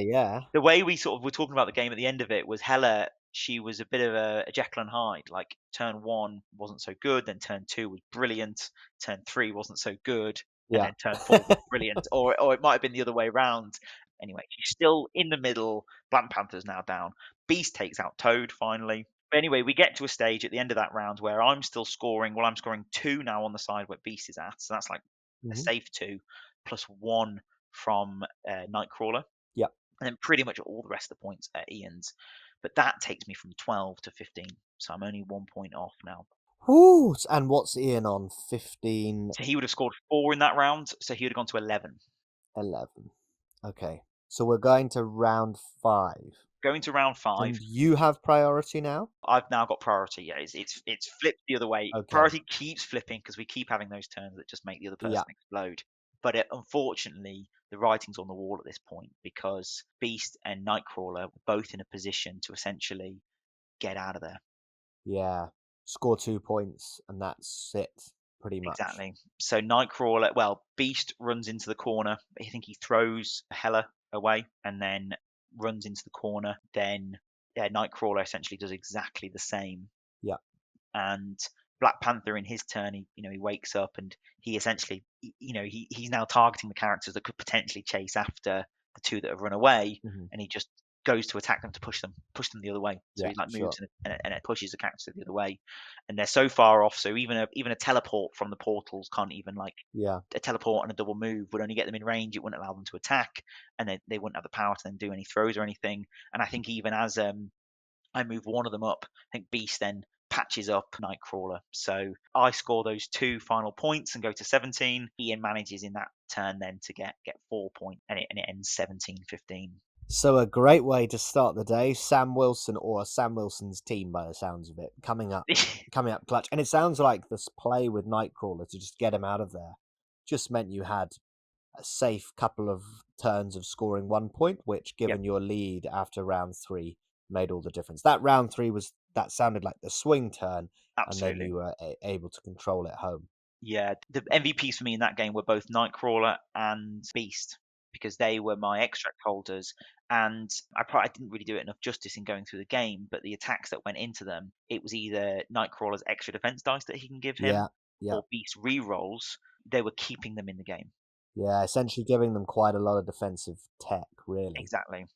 yeah. The way we sort of were talking about the game at the end of it was Hela. She was a bit of a Jekyll and Hyde. Like, turn 1 wasn't so good, then turn 2 was brilliant, turn 3 wasn't so good, and Yeah. then turn 4 was brilliant. Or it might have been the other way around. Anyway, she's still in the middle. Black Panther's now down. Beast takes out Toad finally. But anyway, we get to a stage at the end of that round where I'm still scoring. Well, I'm scoring 2 now on the side where Beast is at. So that's like a Mhm. safe 2 plus 1 from Nightcrawler. Yeah. And then pretty much all the rest of the points at Ian's. But that takes me from 12 to 15. So I'm only 1 point off now. Ooh, and what's Ian on? 15, So he would have scored 4 in that round. So he would have gone to 11. 11. Okay. So we're going to round 5. Going to round 5. And you have priority now? I've now got priority. Yeah, it's flipped the other way. Okay. Priority keeps flipping because we keep having those turns that just make the other person Yeah. explode. But unfortunately, the writing's on the wall at this point because Beast and Nightcrawler were both in a position to essentially get out of there. Yeah. Score 2 points, and that's it, pretty much. Exactly. So Nightcrawler, well, Beast runs into the corner. I think he throws Hela away and then runs into the corner. Then Nightcrawler essentially does exactly the same. Yeah. And Black Panther in his turn, he wakes up and he essentially, he's now targeting the characters that could potentially chase after the 2 that have run away, Mhm. and he just goes to attack them to push them the other way. So Yeah, he like sure. moves and it pushes the characters the other way, and they're so far off. So even a teleport from the portals can't even Yeah. a teleport and a double move would only get them in range. It wouldn't allow them to attack, and they wouldn't have the power to then do any throws or anything. And I think even as I move one of them up, I think Beast then patches up Nightcrawler. So I score those 2 final points and go to 17. Ian manages in that turn then to get 4 points, and it ends 17-15. So a great way to start the day. Sam Wilson, or Sam Wilson's team by the sounds of it, coming up clutch. And it sounds like this play with Nightcrawler to just get him out of there just meant you had a safe couple of turns of scoring 1 point, which, given your lead after round 3, made all the difference. That round 3 that sounded like the swing turn, and then Absolutely. you were able to control it home. Yeah, the MVPs for me in that game were both Nightcrawler and Beast because they were my extract holders, and I didn't really do it enough justice in going through the game. But the attacks that went into them, it was either Nightcrawler's extra defense dice that he can give him, Yeah. or Beast re-rolls. They were keeping them in the game. Yeah, essentially giving them quite a lot of defensive tech, really. Exactly,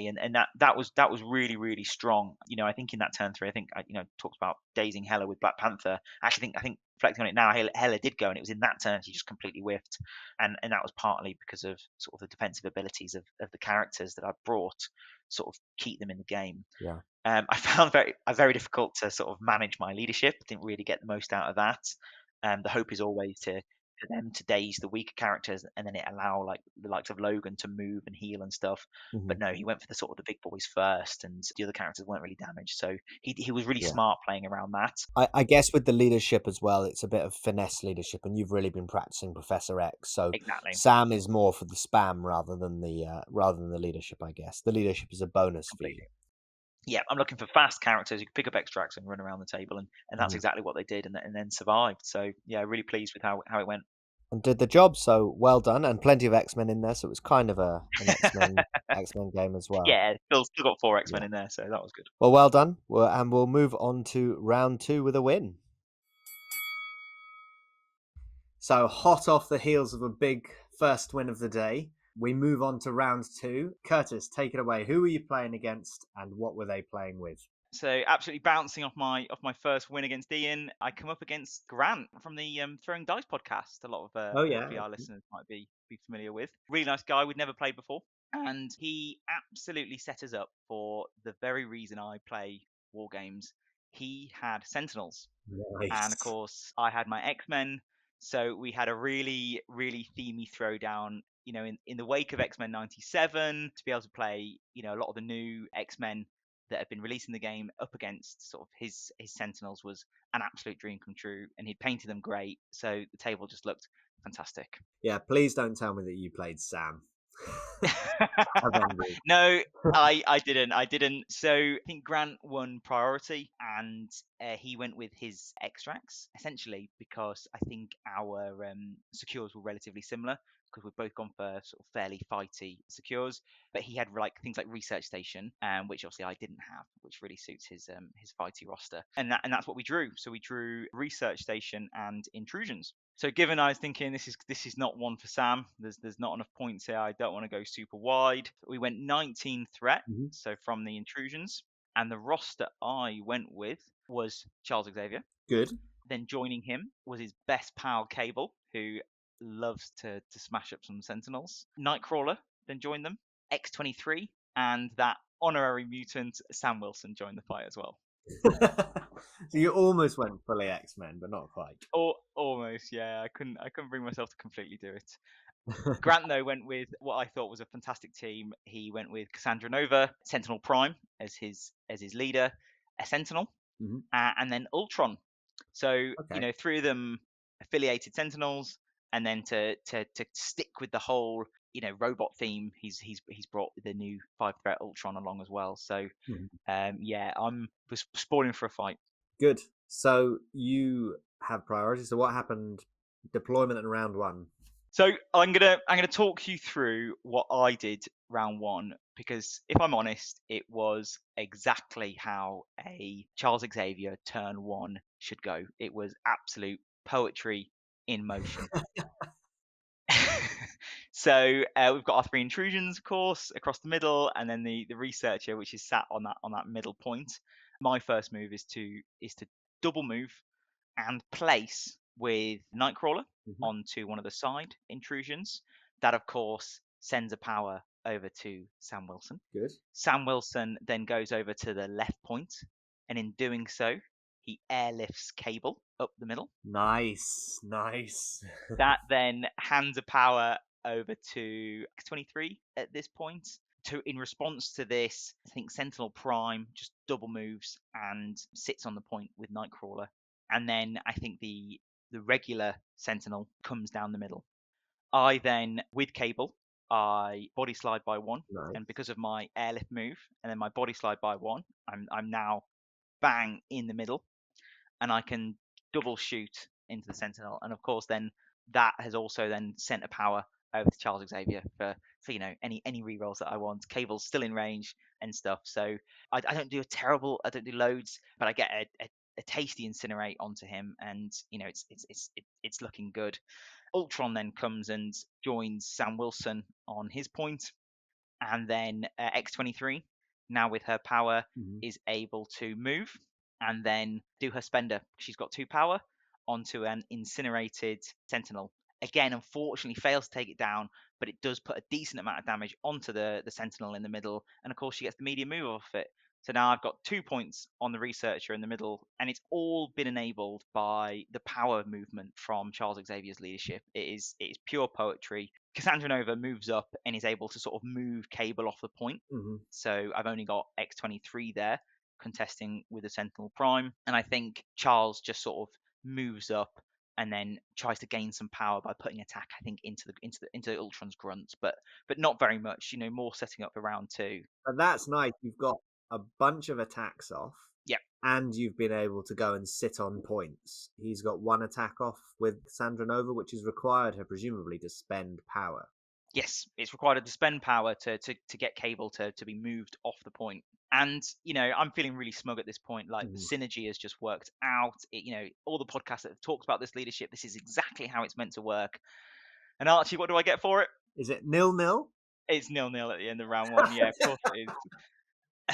and that was really, really strong. I think in that turn 3, I think I talked about dazing Hela with Black Panther. Actually, I think reflecting on it now, Hela did go, and it was in that turn she just completely whiffed, and that was partly because of sort of the defensive abilities of the characters that I brought, sort of keep them in the game. Yeah. I found very difficult to sort of manage my leadership. Didn't really get the most out of that. The hope is always for them to daze the weaker characters and then it allow like the likes of Logan to move and heal and stuff. Mhm. But no, he went for the sort of the big boys first, and the other characters weren't really damaged. So he was really smart playing around that. I guess with the leadership as well, it's a bit of finesse leadership, and you've really been practicing Professor X. So Exactly. Sam is more for the spam rather than the leadership. I guess the leadership is a bonus for you. Completely. Yeah, I'm looking for fast characters who can pick up extracts and run around the table, and that's Mhm. exactly what they did, and then survived. So yeah, really pleased with how it went. And did the job. So well done, and plenty of X-Men in there. So it was kind of an X-Men game as well. Yeah, still got 4 X-Men in there, so that was good. Well done. And we'll move on to round 2 with a win. So hot off the heels of a big first win of the day, we move on to round 2. Curtis, take it away. Who were you playing against, and what were they playing with? So absolutely bouncing off my first win against Ian, I come up against Grant from the Throwing Dice podcast. A lot of Oh yeah. hopefully our listeners might be familiar with. Really nice guy we'd never played before, and he absolutely set us up for the very reason I play war games. He had Sentinels, and of Nice. course I had my X-Men. So we had a really themey throwdown. In the wake of X-Men '97, to be able to play, a lot of the new X-Men that have been released in the game up against sort of his Sentinels was an absolute dream come true, and he'd painted them great, so the table just looked fantastic. Yeah, please don't tell me that you played Sam. Avengers. No, I didn't. So I think Grant won priority, and he went with his extracts essentially because I think our secures were relatively similar because we've both gone for sort of fairly fighty secures. But he had like things like research station, which obviously I didn't have, which really suits his fighty roster, and that's what we drew. So we drew research station and intrusions. So given I was thinking this is not one for Sam, there's not enough points here. I don't want to go super wide. We went 19 threat, Mhm. so from the intrusions, and the roster I went with was Charles Xavier. Good. Then joining him was his best pal Cable, who loves to smash up some Sentinels. Nightcrawler then joined them. X-23 and that honorary mutant Sam Wilson joined the fight as well. So you almost went fully X-Men, but not quite. Or almost, yeah. I couldn't bring myself to completely do it. Grant though went with what I thought was a fantastic team. He went with Cassandra Nova, Sentinel Prime as his leader, a Sentinel, Mhm. and then Ultron. So Okay. 3 of them affiliated Sentinels, and then to stick with the whole robot theme, he's brought the new 5-threat Ultron along as well. So Mhm. yeah, was spoiling for a fight. Good. So you have priorities. So what happened? Deployment in round one. So I'm gonna talk you through what I did round one, because if I'm honest, it was exactly how a Charles Xavier turn one should go. It was absolute poetry in motion. So we've got our 3 intrusions, of course, across the middle, and then the researcher, which is sat on that middle point. My first move is to double move and place with Nightcrawler Mhm. onto one of the side intrusions. That, of course, sends a power over to Sam Wilson. Good. Sam Wilson then goes over to the left point, and in doing so, he airlifts Cable up the middle. Nice. Nice. That then hands a power over to X-23 at this point. In response to this, I think Sentinel Prime just double moves and sits on the point with Nightcrawler. And then I think the regular Sentinel comes down the middle. I then, with Cable, I body slide by 1, Nice. and because of my airlift move and then my body slide by 1, I'm now bang in the middle, and I can double shoot into the Sentinel. And of course, then that has also then sent a power over to Charles Xavier for any rerolls that I want. Cable's still in range and stuff, so I don't do I don't do loads, but I get a tasty incinerate onto him, and it's looking good. Ultron then comes and joins Sam Wilson on his point, and then X-23, now with her power, Mhm. is able to move and then do her spender. She's got 2 power onto an incinerated Sentinel. Again, unfortunately, fails to take it down, but it does put a decent amount of damage onto the Sentinel in the middle, and of course she gets the medium move off it. So now I've got 2 points on the researcher in the middle, and it's all been enabled by the power movement from Charles Xavier's leadership. It is pure poetry. Cassandra Nova moves up and is able to sort of move Cable off the point. Mhm. So I've only got X-23 there contesting with the Sentinel Prime, and I think Charles just sort of moves up and then tries to gain some power by putting attack, I think, into Ultron's grunts, but not very much. More setting up for round 2. But that's nice. You've got a bunch of attacks off. Yep. And you've been able to go and sit on points. He's got 1 attack off with Sandra Nova, which has required her presumably to spend power. Yes, it's required her to spend power to get Cable to be moved off the point. And I'm feeling really smug at this point. Like, the synergy has just worked out. All the podcasts that have talked about this leadership, this is exactly how it's meant to work. And Archie, what do I get for it? Is it 0-0? It's 0-0 at the end of round 1. Yeah, of course it is.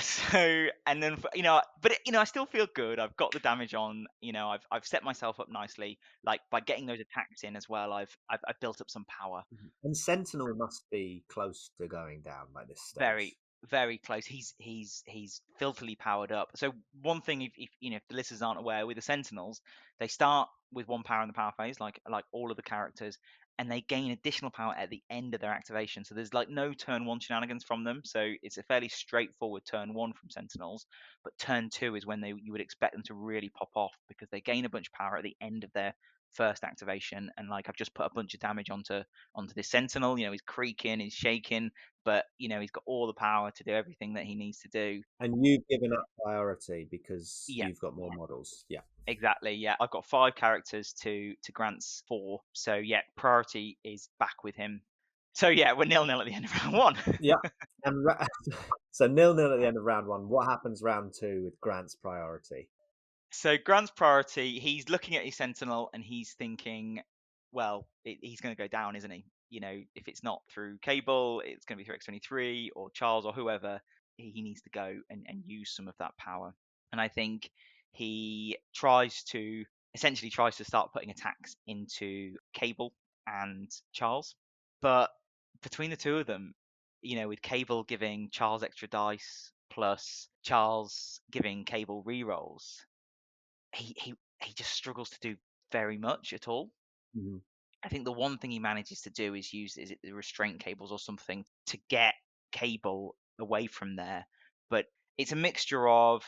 So, and then, but I still feel good. I've got the damage on, I've set myself up nicely. Like by getting those attacks in as well, I've built up some power. Mhm. And Sentinel must be close to going down by this Very, stage. very close. He's filthily powered up. So one thing, if the listeners aren't aware, with the Sentinels, they start with one power in the power phase, like all of the characters, and they gain additional power at the end of their activation. So there's like no turn one shenanigans from them. So it's a fairly straightforward turn one from Sentinels. But turn two is when you would expect them to really pop off because they gain a bunch of power at the end of their first activation. And like I've just put a bunch of damage onto this Sentinel. He's creaking, he's shaking, but he's got all the power to do everything that he needs to do. And you've given up priority because Yeah, you've got more models. Yeah. exactly. Yeah, I've got 5 characters to Grant's 4, so yeah, priority is back with him. So yeah, we're 0-0 at the end of round one. Yeah. And so 0-0 at the end of round one. What happens round two with Grant's priority? So Grant's priority, he's looking at his Sentinel and he's thinking, well, he's going to go down, isn't he? If it's not through Cable, it's going to be through X-23 or Charles or whoever. He needs to go and use some of that power. And I think he essentially tries to start putting attacks into Cable and Charles. But between the two of them, with Cable giving Charles extra dice plus Charles giving Cable rerolls, he just struggles to do very much at all. Mhm. I think the one thing he manages to do is use the restraint cables or something to get Cable away from there. But it's a mixture of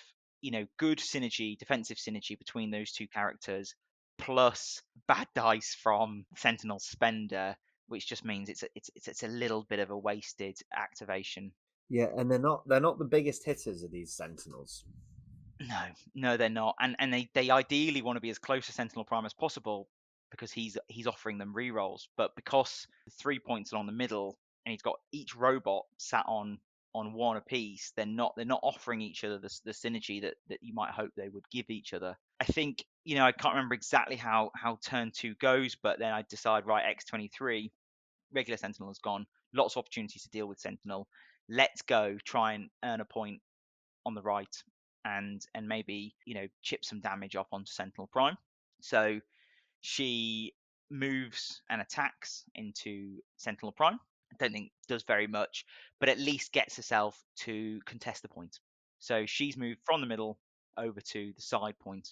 good synergy, defensive synergy between those two characters, plus bad dice from Sentinel Spender, which just means it's a little bit of a wasted activation. Yeah, and they're not the biggest hitters of these Sentinels. No, they're not. And they ideally want to be as close to Sentinel Prime as possible because he's offering them rerolls. But because the 3 points along the middle and he's got each robot sat on one apiece, they're not offering each other the synergy that you might hope they would give each other. I think, I can't remember exactly how turn two goes, but then I decide, right, X-23, regular Sentinel has gone, lots of opportunities to deal with Sentinel. Let's go try and earn a point on the right and maybe chip some damage up onto Sentinel Prime. So she moves and attacks into Sentinel Prime. I don't think does very much, but at least gets herself to contest the point. So she's moved from the middle over to the side point.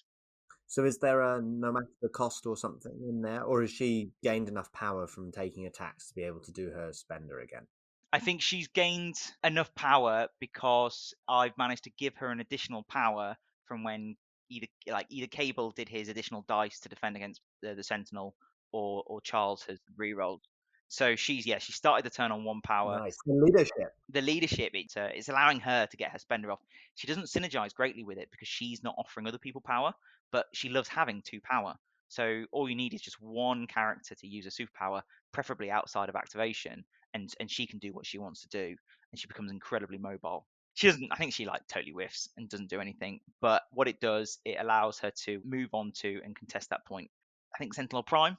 So is there a no matter the cost or something in there, or has she gained enough power from taking attacks to be able to do her spender again? I think she's gained enough power because I've managed to give her an additional power from when either Cable did his additional dice to defend against the Sentinel, or Charles has rerolled. So she started the turn on 1 power. Nice. The leadership. The leadership, it's allowing her to get her spender off. She doesn't synergize greatly with it because she's not offering other people power, but she loves having 2 power. So all you need is just one character to use a superpower, preferably outside of activation, and she can do what she wants to do, and she becomes incredibly mobile. She doesn't. I think she totally whiffs and doesn't do anything. But what it does, it allows her to move on to and contest that point. I think Sentinel Prime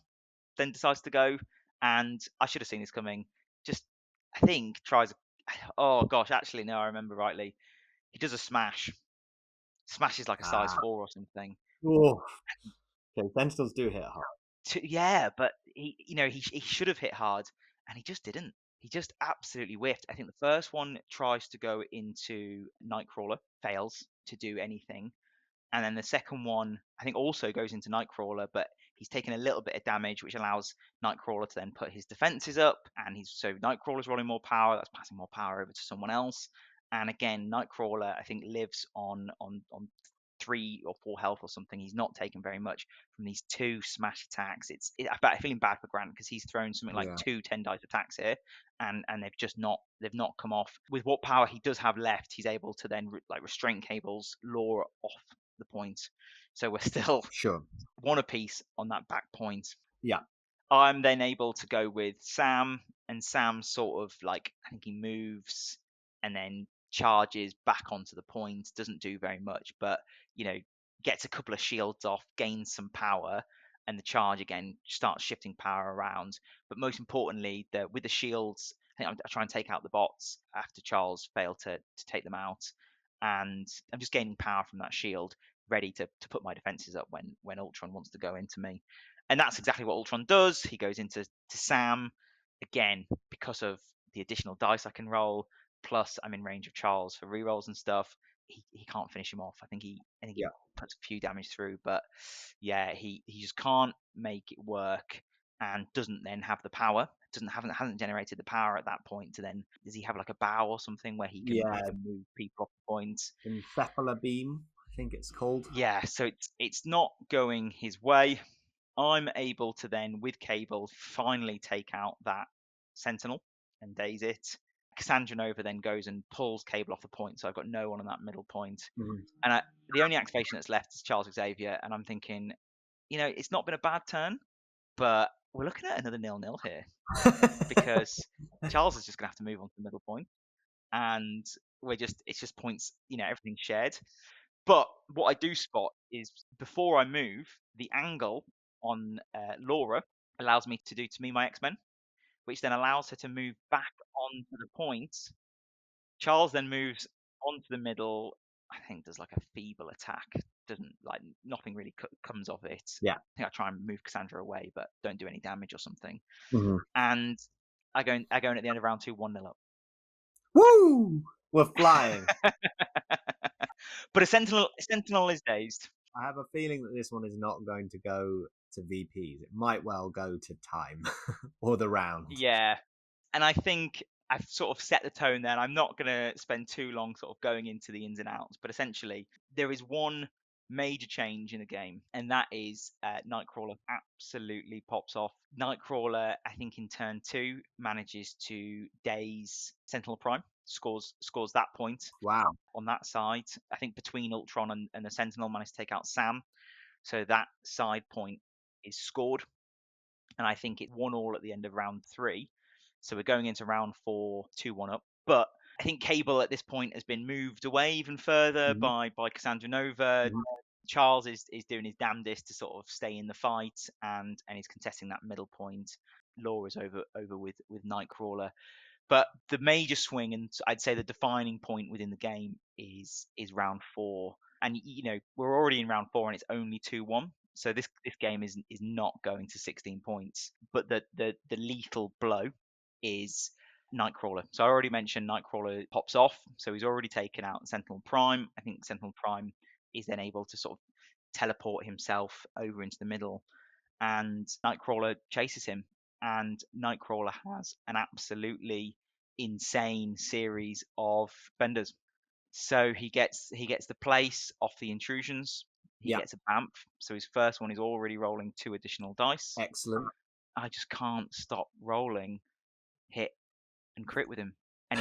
then decides to go, and I should have seen this coming. Just I think tries. Oh gosh, actually no, I remember rightly. He does a smash. Smash is like a size Ah. 4 or something. Oh. Okay, Sentinels do hit hard. Yeah, but he should have hit hard, and he just didn't. He just absolutely whiffed. I think the first one tries to go into Nightcrawler, fails to do anything, and then the second one I think also goes into Nightcrawler, but he's taken a little bit of damage, which allows Nightcrawler to then put his defenses up, and Nightcrawler's rolling more power. That's passing more power over to someone else, and again Nightcrawler I think lives on 3 or 4 health or something. He's not taken very much from these 2 smash attacks. I'm feeling bad for Grant because he's thrown something like Yeah. 2 10 dice attacks here, and they've not come off. With what power he does have left, he's able to then restraint cables lure off the point. So we're still Sure. one apiece on that back point. Yeah. I'm then able to go with Sam, and Sam sort of I think he moves and then charges back onto the point, doesn't do very much, but gets a couple of shields off, gains some power, and the charge again starts shifting power around. But most importantly, with the shields, I think I try and take out the bots after Charles failed to take them out. and I'm just gaining power from that shield, ready to put my defenses up when Ultron wants to go into me. And that's exactly what Ultron does. He goes into Sam again because of the additional dice I can roll. Plus, I'm in range of Charles for rerolls and stuff. He can't finish him off. I think he Yeah. puts a few damage through, but yeah, he just can't make it work, and doesn't then have the power. Hasn't generated the power at that point to then. Does he have like a bow or something where he can move people off the points? Encephala beam, I think it's called. Yeah, so it's not going his way. I'm able to then, with Cable, finally take out that Sentinel and daze it. Cassandra Nova then goes and pulls Cable off the point, so I've got no one on that middle point. Mhm. And the only activation that's left is Charles Xavier, and I'm thinking, it's not been a bad turn, but we're looking at another 0-0 here because Charles is just going to have to move on to the middle point, and it's just points, everything's shared. But what I do spot is before I move, the angle on Laura allows me to do to me my X-Men, which then allows her to move back onto the point. Charles then moves onto the middle. I think there's like a feeble attack. Doesn't like nothing really comes of it. Yeah. I think I try and move Cassandra away, but don't do any damage or something. Mhm. And I go in at the end of round 2, 1-0 up. Woo! We're flying. But a sentinel is dazed. I have a feeling that this one is not going to go to VPs. It might well go to time or the round. Yeah. And I think I've sort of set the tone there. I'm not going to spend too long sort of going into the ins and outs, but essentially there is one major change in the game, and that is Nightcrawler absolutely pops off. Nightcrawler, I think in turn 2, manages to daze Sentinel Prime, scores that point. Wow. On that side. I think between Ultron and the Sentinel managed to take out Sam, so that side point is scored, and I think it's 1-1 at the end of round 3. So we're going into round 4, 2-1 up. But I think Cable at this point has been moved away even further by Cassandra Nova. Charles is doing his damnedest to sort of stay in the fight, and he's contesting that middle point. Laura's over with Nightcrawler. But the major swing, and I'd say the defining point within the game, is round 4. And we're already in round 4, and it's only 2-1. So this game is not going to 16 points. But the lethal blow is Nightcrawler. So I already mentioned Nightcrawler pops off, so he's already taken out Sentinel Prime. I think Sentinel Prime is then able to sort of teleport himself over into the middle, and Nightcrawler chases him. And Nightcrawler has an absolutely insane series of benders. So he gets the place off the intrusions. He gets a BAMF. So his first one is already rolling 2 additional dice. Excellent. I just can't stop rolling hit and crit with him. And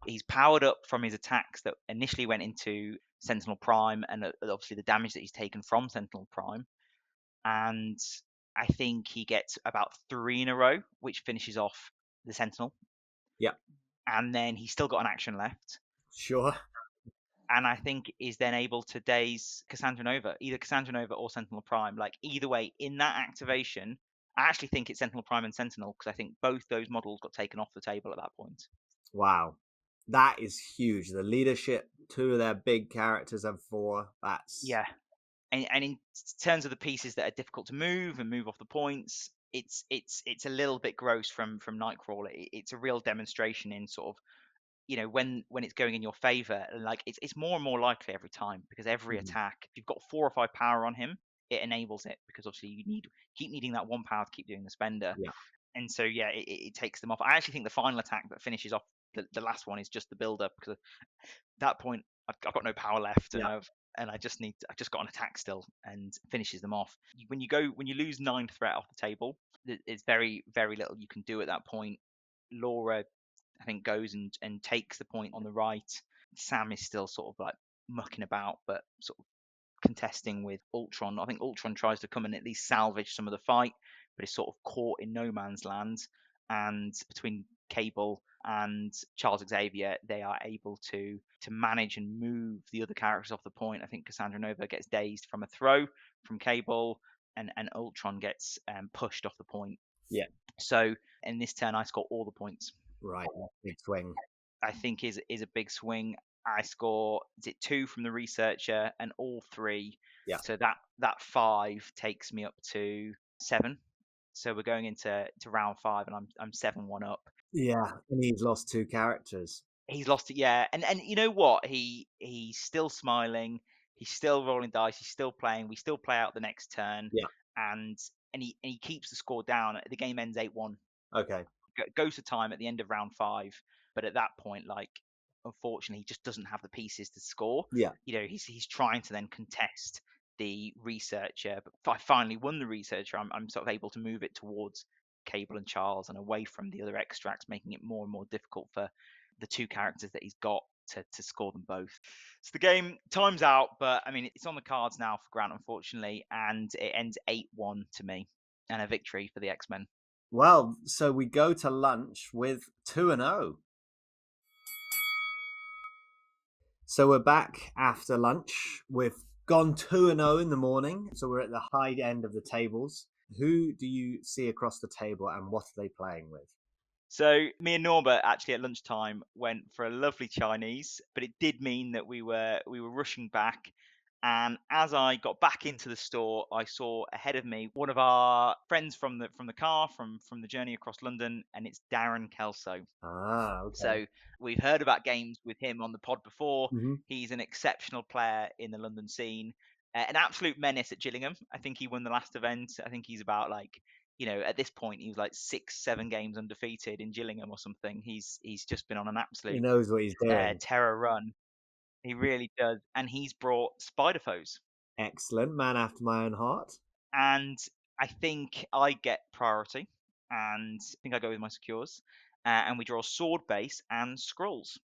he's powered up from his attacks that initially went into Sentinel Prime, and obviously the damage that he's taken from Sentinel Prime. And I think he gets about 3 in a row, which finishes off the Sentinel. Yeah. And then he's still got an action left. Sure. And I think is then able to daze Cassandra Nova, either Cassandra Nova or Sentinel Prime. Like either way, in that activation, I actually think it's Sentinel Prime and Sentinel, because I think both those models got taken off the table at that point. Wow. That is huge. The leadership, 2 of their big characters have 4. That's Yeah. And in terms of the pieces that are difficult to move and move off the points, it's a little bit gross from Nightcrawler. It's a real demonstration in sort of, when it's going in your favor, like it's more and more likely every time, because every attack, if you've got 4 or 5 power on him, it enables it, because obviously you keep needing that 1 power to keep doing the spender. Yeah. And so yeah, it takes them off. I actually think the final attack that finishes off the last one is just the builder, because at that point I've got no power left, and I just got an attack still, and finishes them off. When you lose 9 threat off the table, it's very, very little you can do at that point. Laura, I think, goes and takes the point on the right. Sam is still sort of like mucking about, but sort of contesting with Ultron. I think Ultron tries to come and at least salvage some of the fight, but is sort of caught in no man's land. And between Cable and Charles Xavier, they are able to manage and move the other characters off the point. I think Cassandra Nova gets dazed from a throw from Cable, and Ultron gets pushed off the point. Yeah. So in this turn, I score all the points. Right. Big swing. I think is a big swing. I score, is it 2 from the researcher and all 3. Yeah. So that 5 takes me up to 7. So we're going into round 5 and I'm 7-1 up. Yeah, and he's lost 2 characters. He's lost it, yeah. And you know what? He's still smiling. He's still rolling dice. He's still playing. We still play out the next turn. Yeah. And he keeps the score down. The game ends 8-1. Okay. Goes to time at the end of round 5. But at that point, like, unfortunately, he just doesn't have the pieces to score. Yeah. You know, he's trying to then contest the researcher. But I finally won the researcher. I'm sort of able to move it towards Cable and Charles and away from the other extracts, making it more and more difficult for the 2 characters that he's got to score them both. So the game times out, but I mean, it's on the cards now for Grant, unfortunately, and it ends 8-1 to me, and a victory for the X-Men. Well, so we go to lunch with 2-0. So we're back after lunch. We've gone 2-0 in the morning, so we're at the high end of the tables. Who do you see across the table, and what are they playing with? So me and Norbert actually at lunchtime went for a lovely Chinese, but it did mean that we were rushing back. And as I got back into the store, I saw ahead of me one of our friends from the car from the journey across London, and it's Darren Kelso. Ah, okay. So we've heard about games with him on the pod before. Mm-hmm. He's an exceptional player in the London scene, an absolute menace at Gillingham. I think he won the last event. I think he's about like, you know, at this point he was like 6-7 games undefeated in Gillingham or something. He's just been on an He absolute knows what he's doing. terror run. He really does, and he's brought Spider Foes. Excellent. Man after my own heart. And I think I get priority, and I think I go with my secures, and we draw sword base and scrolls.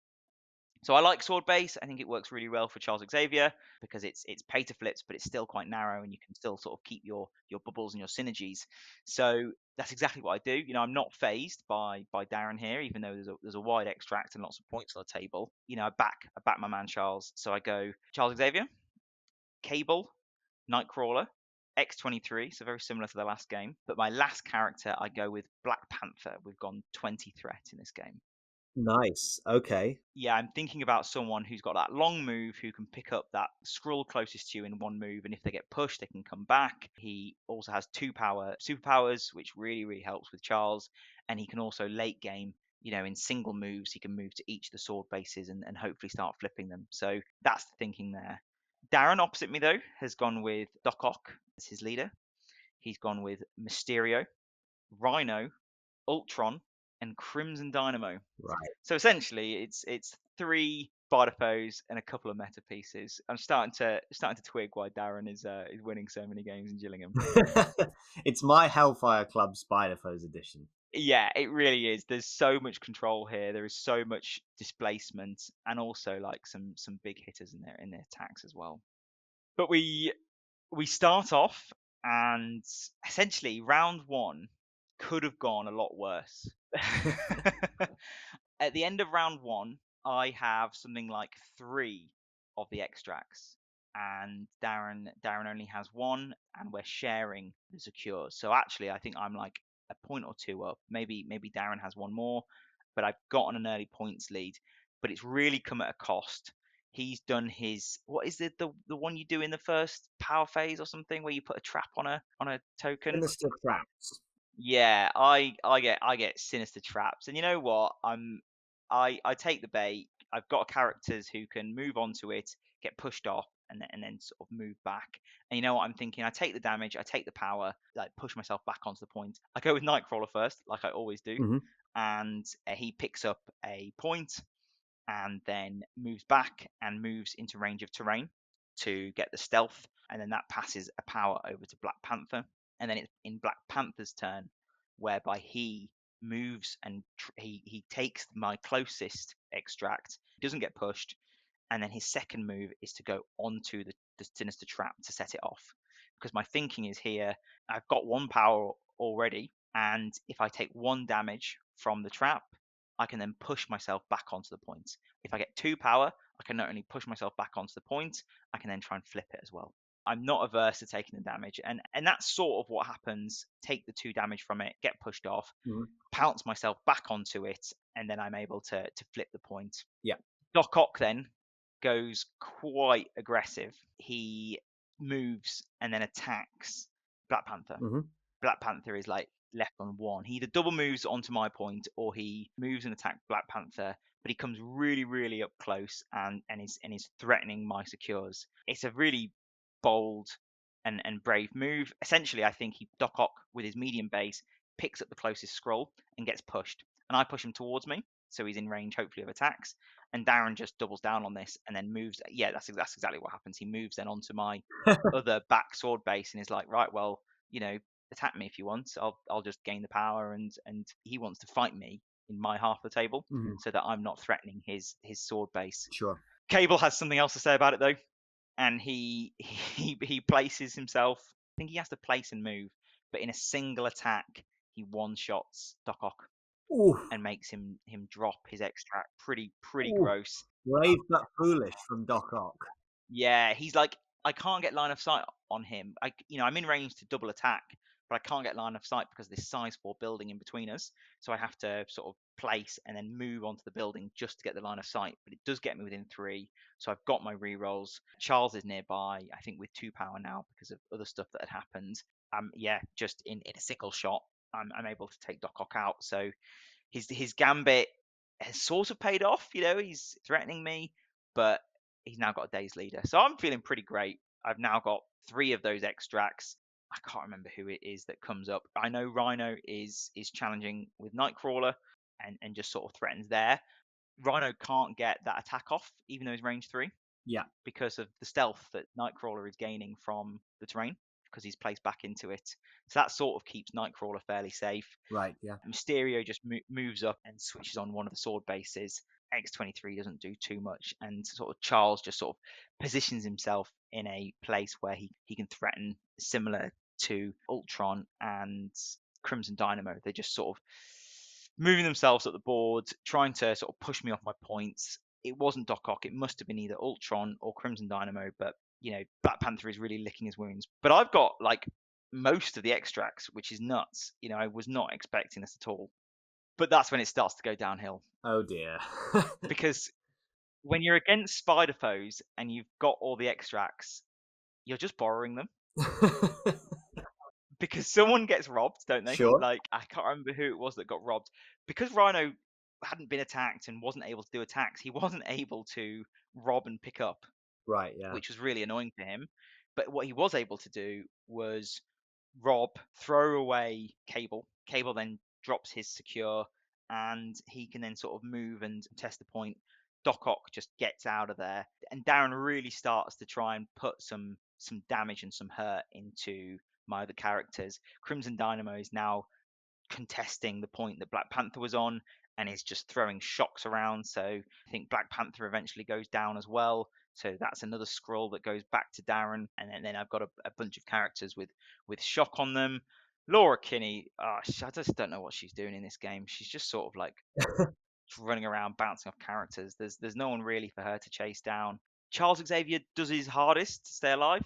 So I like sword base. I think it works really well for Charles Xavier because it's pay to flips, but it's still quite narrow, and you can still sort of keep your bubbles and your synergies. So that's exactly what I do. You know, I'm not phased by Darren here, even though there's a wide extract and lots of points on the table. You know, I back my man Charles. So I go Charles Xavier, Cable, Nightcrawler, X-23, so very similar to the last game. But my last character, I go with Black Panther. We've gone 20 threat in this game. Nice. Okay. Yeah, I'm thinking about someone who's got that long move who can pick up that scroll closest to you in one move, and if they get pushed, they can come back. He also has 2 superpowers, which really helps with Charles, and he can also late game, you know, in single moves, he can move to each of the sword bases and hopefully start flipping them. So that's the thinking there. Darren, opposite me though, has gone with Doc Ock as his leader. He's gone with Mysterio, Rhino, Ultron, and Crimson Dynamo. Right. So essentially, it's 3 Spider Foes and a couple of meta pieces. I'm starting to twig why Darren is winning so many games in Gillingham. It's my Hellfire Club Spider Foes edition. Yeah, it really is. There's so much control here. There is so much displacement, and also like some big hitters in their attacks as well. But we start off, and essentially round 1 could have gone a lot worse. At the end of round 1, I have something like 3 of the extracts, and Darren only has 1, and we're sharing the secures. So actually, I think I'm like a point or 2 up. Maybe Darren has 1 more, but I've gotten an early points lead. But it's really come at a cost. He's done his, what is it, the one you do in the first power phase or something, where you put a trap on a token? Sinister Traps. Yeah, I get sinister traps, and you know what? I take the bait. I've got characters who can move onto it, get pushed off, and then sort of move back. And you know what I'm thinking? I take the damage, I take the power, like push myself back onto the point. I go with Nightcrawler first, like I always do, Mm-hmm. and he picks up a point, and then moves back and moves into range of terrain to get the stealth, and then that passes a power over to Black Panther. And then it's in Black Panther's turn, whereby he moves and he takes my closest extract, doesn't get pushed, and then his second move is to go onto the sinister trap to set it off. Because my thinking is here, I've got 1 power already, and if I take 1 damage from the trap, I can then push myself back onto the point. If I get 2 power, I can not only push myself back onto the point, I can then try and flip it as well. I'm not averse to taking the damage, and that's sort of what happens. Take the 2 damage from it, get pushed off, Mm-hmm. pounce myself back onto it, and then I'm able to flip the point. Yeah. Doc Ock then goes quite aggressive. He moves and then attacks Black Panther. Hmm. Black Panther is like left on one. He either double moves onto my point or he moves and attacks Black Panther, but he comes really, really up close and is threatening my secures. It's a really bold and brave move. Essentially, I think he Doc Ock with his medium base picks up the closest scroll and gets pushed, and I push him towards me, so he's in range hopefully of attacks. And Darren just doubles down on this and then moves. Yeah, that's exactly what happens. He moves then onto my other back sword base and is like, right, well, attack me if you want. I'll just gain the power, and he wants to fight me in my half of the table Hmm. so that I'm not threatening his sword base. Sure. Cable has something else to say about it though, and he places himself. I think he has to place and move, but in a single attack, he one shots Doc Ock Ooh, and makes him drop his extract. Pretty ooh. gross. Brave but foolish from Doc Ock. Yeah, he's like, I can't get line of sight on him. I'm in range to double attack, but I can't get line of sight because of this size 4 building in between us. So I have to sort of place and then move onto the building just to get the line of sight. But it does get me within 3. So I've got my rerolls. Charles is nearby, I think with 2 power now because of other stuff that had happened. Yeah, just in a sickle shot, I'm able to take Doc Ock out. So his gambit has sort of paid off. He's threatening me, but he's now got a day's leader. So I'm feeling pretty great. I've now got 3 of those extracts. I can't remember who it is that comes up. I know Rhino is challenging with Nightcrawler and just sort of threatens there. Rhino can't get that attack off, even though he's range 3, Yeah. because of the stealth that Nightcrawler is gaining from the terrain, because he's placed back into it. So that sort of keeps Nightcrawler fairly safe. Right. Yeah. Mysterio just moves up and switches on one of the sword bases. X-23 doesn't do too much, and sort of Charles just sort of positions himself in a place where he can threaten, similar to Ultron and Crimson Dynamo. They're just sort of moving themselves up the board, trying to sort of push me off my points. It wasn't Doc Ock. It must have been either Ultron or Crimson Dynamo, but Black Panther is really licking his wounds. But I've got like most of the extracts, which is nuts. I was not expecting this at all. But that's when it starts to go downhill, Oh dear. because when you're against spider foes and you've got all the extracts, you're just borrowing them because someone gets robbed, don't they? Sure. Like, I can't remember who it was that got robbed. Because Rhino hadn't been attacked and wasn't able to do attacks, he wasn't able to rob and pick up, Right. Yeah. which was really annoying for him. But what he was able to do was rob, throw away Cable. Cable then drops his secure, and he can then sort of move and test the point. Doc Ock just gets out of there, and Darren really starts to try and put some damage and some hurt into my other characters. Crimson Dynamo is now contesting the point that Black Panther was on and is just throwing shocks around. So I think Black Panther eventually goes down as well. So that's another scroll that goes back to Darren. And then I've got a bunch of characters with shock on them. Laura Kinney, I just don't know what she's doing in this game. She's just sort of like running around bouncing off characters. There's no one really for her to chase down. Charles Xavier does his hardest to stay alive.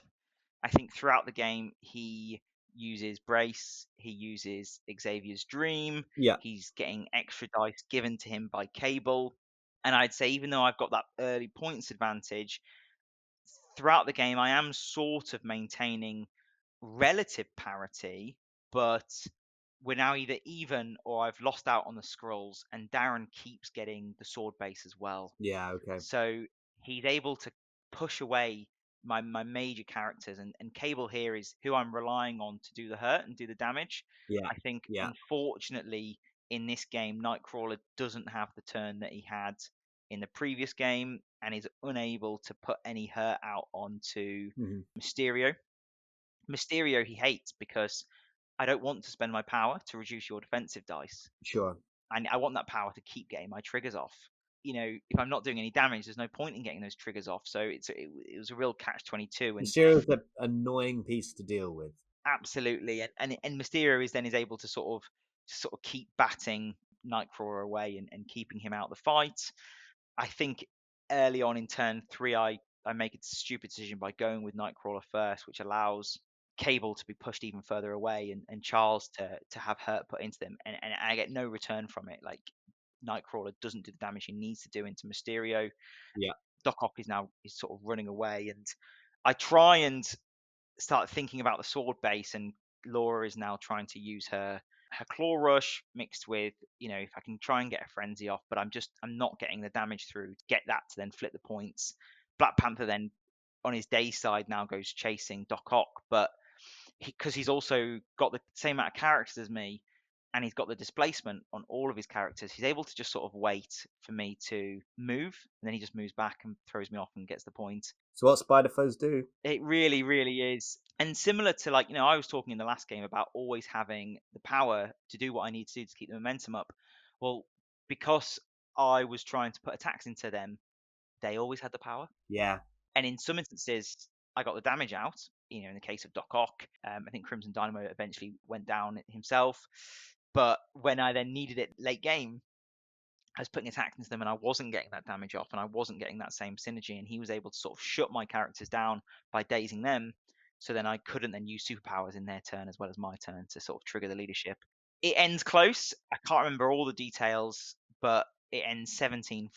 I think throughout the game he uses Brace, he uses Xavier's Dream, Yeah. he's getting extra dice given to him by Cable. And I'd say even though I've got that early points advantage, throughout the game I am sort of maintaining relative parity, but we're now either even or I've lost out on the scrolls, and Darren keeps getting the sword base as well. Yeah. Okay. So he's able to push away my major characters, and Cable here is who I'm relying on to do the hurt and do the damage. Yeah. I think Yeah. unfortunately in this game Nightcrawler doesn't have the turn that he had in the previous game and is unable to put any hurt out onto Hmm. Mysterio. Mysterio he hates because I don't want to spend my power to reduce your defensive dice. Sure. And I want that power to keep getting my triggers off. If I'm not doing any damage, there's no point in getting those triggers off. So it was a real catch-22. And Mysterio's an annoying piece to deal with. absolutely, and Mysterio is able to sort of keep batting Nightcrawler away and keeping him out of the fight. I think early on in turn 3, I make a stupid decision by going with Nightcrawler first, which allows Cable to be pushed even further away and Charles to have hurt put into them, and I get no return from it. Like, Nightcrawler doesn't do the damage he needs to do into Mysterio. Yeah. Doc Ock is sort of running away, and I try and start thinking about the sword base, and Laura is now trying to use her claw rush mixed with, if I can try and get a frenzy off, but I'm not getting the damage through to get that to then flip the points. Black Panther then on his day side now goes chasing Doc Ock, but because he's also got the same amount of characters as me, and he's got the displacement on all of his characters, he's able to just sort of wait for me to move, and then he just moves back and throws me off and gets the point. So what spider foes do? It really, really is. And similar to, like, I was talking in the last game about always having the power to do what I need to do to keep the momentum up. Well, because I was trying to put attacks into them, they always had the power. Yeah. And in some instances, I got the damage out. In the case of Doc Ock, I think Crimson Dynamo eventually went down himself. But when I then needed it late game, I was putting attacks into them and I wasn't getting that damage off, and I wasn't getting that same synergy, and he was able to sort of shut my characters down by dazing them, so then I couldn't then use superpowers in their turn as well as my turn to sort of trigger the leadership. It ends close. I can't remember all the details, but it ends 17-14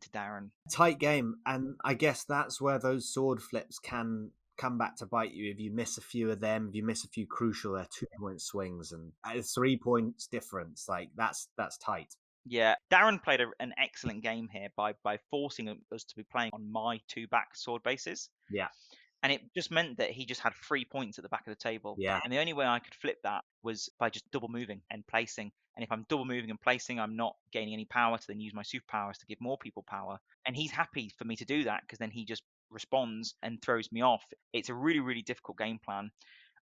to Darren. Tight game, and I guess that's where those sword flips can come back to bite you if you miss a few of them. If you miss a few crucial, they're 2-point swings, and 3 points difference. Like that's tight. Yeah, Darren played an excellent game here by forcing us to be playing on my 2 back sword bases. Yeah. And it just meant that he just had 3 points at the back of the table. Yeah. And the only way I could flip that was by just double moving and placing. And if I'm double moving and placing, I'm not gaining any power to then use my superpowers to give more people power. And he's happy for me to do that because then he just responds and throws me off. It's a really, really difficult game plan.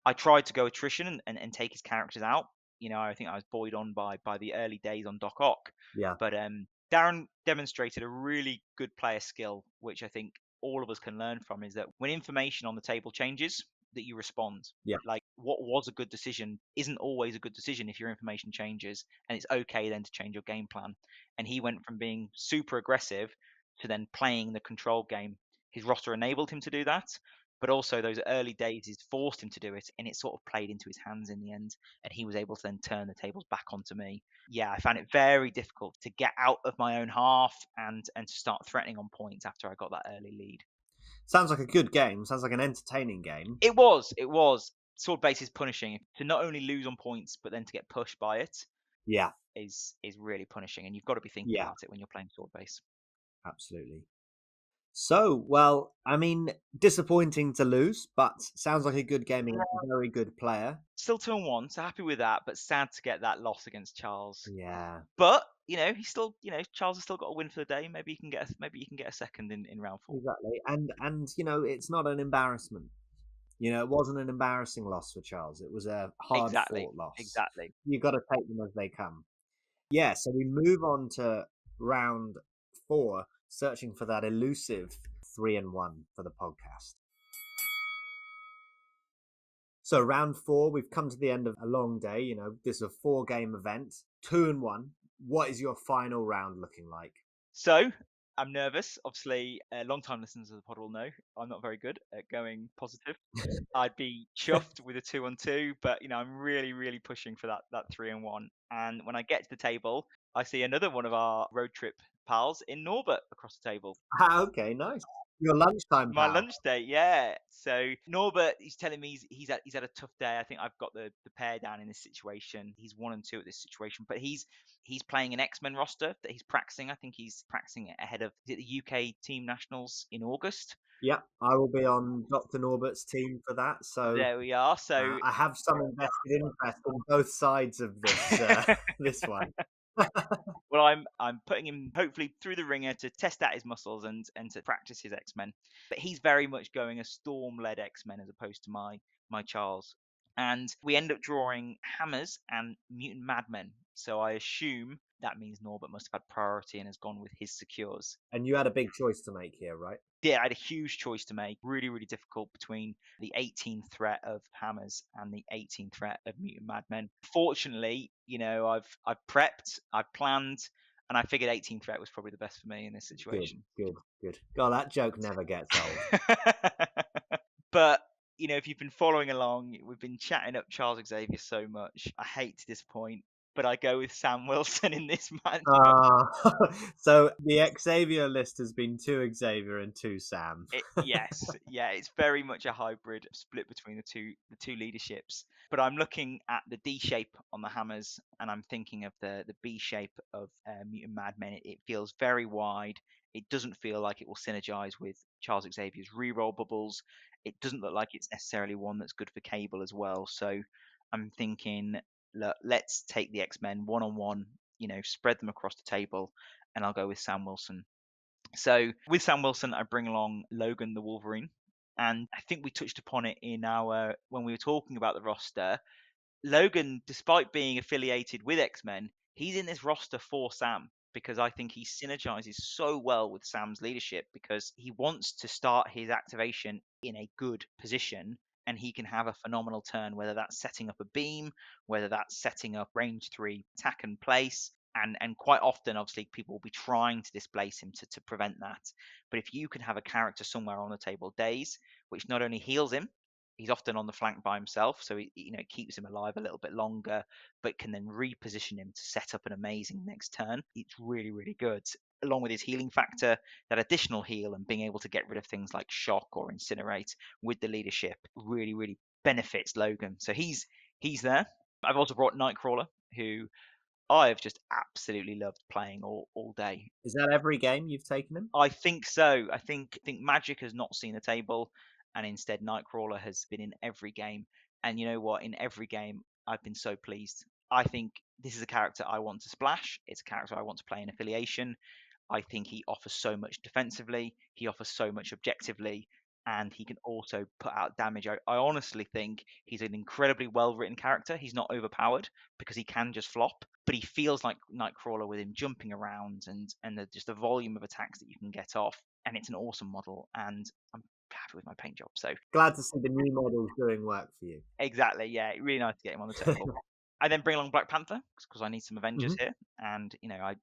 I tried to go attrition and take his characters out. I think I was buoyed on by the early days on Doc Ock. Yeah. But Darren demonstrated a really good player skill, which I think all of us can learn from, is that when information on the table changes, that you respond. Yeah. Like, what was a good decision isn't always a good decision if your information changes, and it's okay then to change your game plan. And he went from being super aggressive to then playing the control game. His roster enabled him to do that, but also those early days he's forced him to do it, and it sort of played into his hands in the end, and he was able to then turn the tables back onto me. Yeah, I found it very difficult to get out of my own half and to start threatening on points after I got that early lead. Sounds like a good game. Sounds like an entertaining game. It was. Sword base is punishing. To not only lose on points, but then to get pushed by it, Yeah, is really punishing, and you've got to be thinking about it when you're playing sword base. Absolutely. So, well, I mean, disappointing to lose, but sounds like a good game against a very good player. Still 2-1, so happy with that, but sad to get that loss against Charles. Yeah. But he's still, Charles has still got a win for the day. Maybe you can get a second in round 4. Exactly. And it's not an embarrassment. It wasn't an embarrassing loss for Charles. It was a hard fought loss. Exactly. You got to take them as they come. Yeah, so we move on to round 4, searching for that elusive 3-1 for the podcast. So round 4, we've come to the end of a long day. This is a 4-game event, 2-1. What is your final round looking like? So I'm nervous. Obviously, long-time listeners of the pod will know I'm not very good at going positive. I'd be chuffed with a 2-2, but I'm really, really pushing for that 3-1. And when I get to the table, I see another one of our road trip pals in Norbert across the table. Okay, nice. Your lunchtime My pal. lunch date, yeah. So Norbert, he's telling me he's had a tough day. I think I've got the pair down in this situation. He's 1-2 at this situation, but he's playing an X-Men roster that he's practicing. I think he's practicing it ahead of the UK team nationals in August. Yeah, I will be on Dr. Norbert's team for that. So there we are. So I have some invested interest on both sides of this this one. Well, I'm putting him hopefully through the ringer to test out his muscles and to practice his X-Men. But he's very much going a Storm-led X-Men as opposed to my Charles. And we end up drawing Hammers and Mutant Madmen. So I assume that means Norbert must have had priority and has gone with his secures. And you had a big choice to make here, right? Yeah, I had a huge choice to make. Really, really difficult between the 18 threat of Hammers and the 18 threat of Mutant Madmen. Fortunately, I've prepped, I've planned, and I figured 18 threat was probably the best for me in this situation. Good. God, that joke never gets old. But if you've been following along, we've been chatting up Charles Xavier so much. I hate to disappoint. but I go with Sam Wilson in this match. So the Xavier list has been 2 Xavier and 2 Sam. Yes, yeah, it's very much a hybrid split between the two leaderships. But I'm looking at the D shape on the hammers, and I'm thinking of the B shape of Mutant Madmen. It feels very wide. It doesn't feel like it will synergize with Charles Xavier's reroll bubbles. It doesn't look like it's necessarily one that's good for Cable as well. So I'm thinking, look, let's take the X-Men one on one. Spread them across the table, and I'll go with Sam Wilson. So with Sam Wilson, I bring along Logan the Wolverine. And I think we touched upon it in our when we were talking about the roster. Logan, despite being affiliated with X-Men, he's in this roster for Sam because I think he synergizes so well with Sam's leadership because he wants to start his activation in a good position and he can have a phenomenal turn, whether that's setting up a beam, whether that's setting up range 3 attack and place. And quite often, obviously, people will be trying to displace him to prevent that. But if you can have a character somewhere on the table, Days, which not only heals him, he's often on the flank by himself, so it keeps him alive a little bit longer, but can then reposition him to set up an amazing next turn. It's really, really good. Along with his healing factor, that additional heal and being able to get rid of things like shock or incinerate with the leadership really, really benefits Logan. So he's there. I've also brought Nightcrawler, who I have just absolutely loved playing all day. Is that every game you've taken him? I think so. I think Magic has not seen the table, and instead Nightcrawler has been in every game. And you know what? In every game, I've been so pleased. I think this is a character I want to splash. It's a character I want to play in affiliation. I think he offers so much defensively. He offers so much objectively, and he can also put out damage. I honestly think he's an incredibly well-written character. He's not overpowered because he can just flop, but he feels like Nightcrawler with him jumping around and just the volume of attacks that you can get off. And it's an awesome model, and I'm happy with my paint job. So Glad to see the new models doing work for you. exactly, yeah, really nice to get him on the table. I then bring along Black Panther because I need some Avengers Mhm. here, and I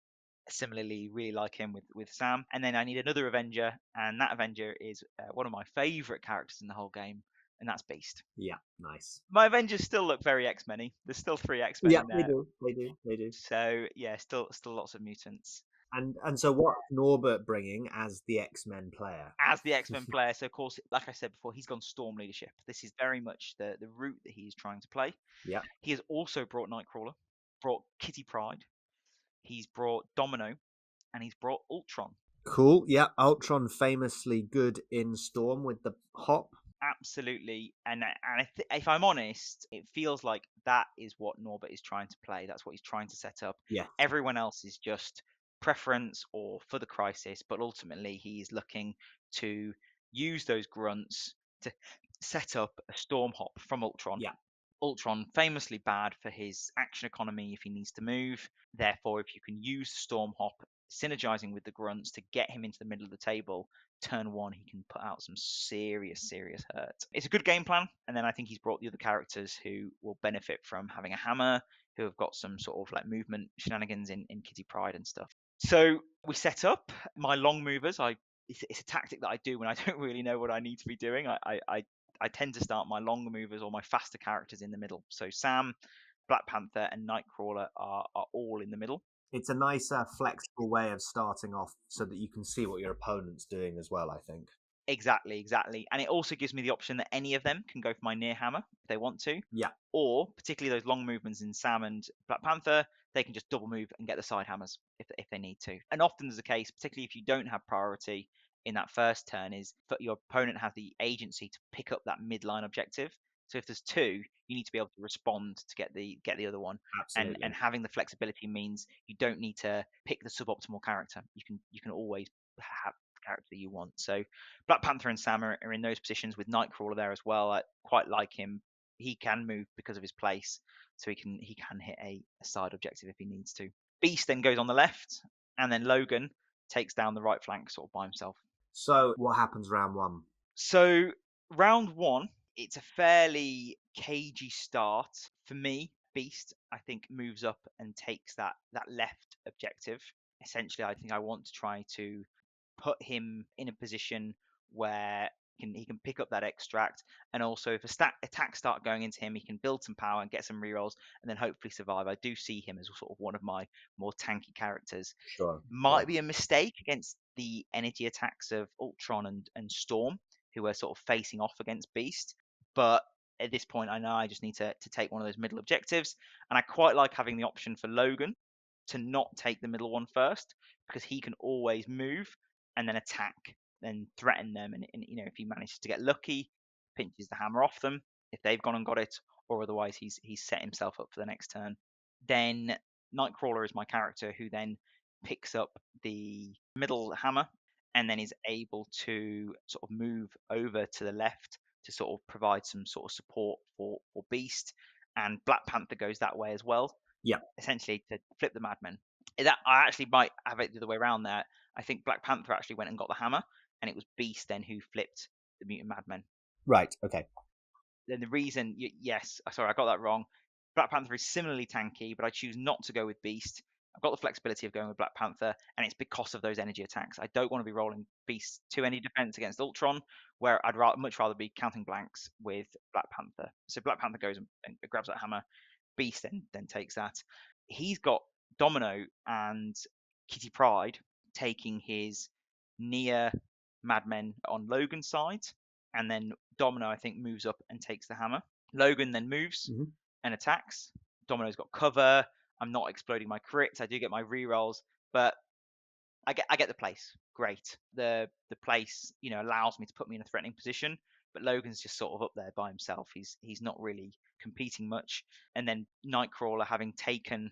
similarly really like him with Sam. And then I need another Avenger, and that Avenger is one of my favorite characters in the whole game, and that's Beast. Yeah, nice. My Avengers still look very X-Men-y. There's still 3 X-Men Yeah, in they there, do. They do. They do. so yeah, still lots of mutants. And so what's Norbert bringing as the X-Men player? As the X-Men player, so of course, like I said before, he's gone Storm leadership. This is very much the route that he's trying to play. Yeah. He has also brought Nightcrawler, brought Kitty Pryde, he's brought Domino, and he's brought Ultron. Cool. Yeah, Ultron famously good in Storm with the hop. Absolutely, and if I'm honest, it feels like that is what Norbert is trying to play. That's what he's trying to set up. Yeah. Everyone else is just preference or for the crisis, but ultimately he's looking to use those grunts to set up a storm hop from Ultron. Yeah. Ultron famously bad for his action economy if he needs to move. Therefore, if you can use Storm Hop, synergizing with the grunts to get him into the middle of the table, turn 1 he can put out some serious hurt. It's a good game plan, and then I think he's brought the other characters who will benefit from having a hammer, who have got some sort of like movement shenanigans in Kitty Pryde and stuff. So we set up my long movers. It's a tactic that I do when I don't really know what I need to be doing. I tend to start my longer movers or my faster characters in the middle. So Sam, Black Panther, and Nightcrawler are all in the middle. It's a nice, flexible way of starting off so that you can see what your opponent's doing as well, I think. Exactly. And it also gives me the option that any of them can go for my near hammer if they want to. Yeah. Or, particularly those long movements in Sam and Black Panther, they can just double move and get the side hammers if they need to. And often there's a case, particularly if you don't have priority in that first turn, is that your opponent has the agency to pick up that midline objective. So if there's 2, you need to be able to respond to get the other one. Absolutely. And having the flexibility means you don't need to pick the suboptimal character. You can always have the character you want. So Black Panther and Sam are in those positions with Nightcrawler there as well. I quite like him. He can move because of his place, so he can hit a side objective if he needs to. Beast then goes on the left, and then Logan takes down the right flank sort of by himself. So what happens round 1? So round 1, it's a fairly cagey start. For me, Beast, I think, moves up and takes that left objective. Essentially, I think I want to try to put him in a position where He can pick up that extract, and also if attacks start going into him, he can build some power and get some rerolls, and then hopefully survive. I do see him as sort of one of my more tanky characters. Sure. Might be a mistake against the energy attacks of Ultron and Storm, who are sort of facing off against Beast. But at this point, I know I just need to take one of those middle objectives, and I quite like having the option for Logan to not take the middle one first, because he can always move and then attack and threaten them, and if he manages to get lucky, pinches the hammer off them if they've gone and got it, or otherwise he's set himself up for the next turn. Then Nightcrawler is my character, who then picks up the middle hammer and then is able to sort of move over to the left to sort of provide some sort of support for Beast, and Black Panther goes that way as well. Yeah. Essentially to flip the Madmen. That I actually might have it the other way around there. I think Black Panther actually went and got the hammer, and it was Beast then who flipped the Mutant Madmen. Right. Okay. Then the reason, yes, sorry, I got that wrong. Black Panther is similarly tanky, but I choose not to go with Beast. I've got the flexibility of going with Black Panther, and it's because of those energy attacks. I don't want to be rolling Beast to any defense against Ultron, where I'd much rather be counting blanks with Black Panther. So Black Panther goes and grabs that hammer. Beast then takes that. He's got Domino and Kitty Pryde taking his near Madmen on Logan's side, and then Domino, I think, moves up and takes the hammer. Logan then moves and attacks. Domino's got cover. I'm not exploding my crits. I do get my rerolls, but I get the place. Great. The place, allows me to put me in a threatening position, but Logan's just sort of up there by himself. He's not really competing much. And then Nightcrawler, having taken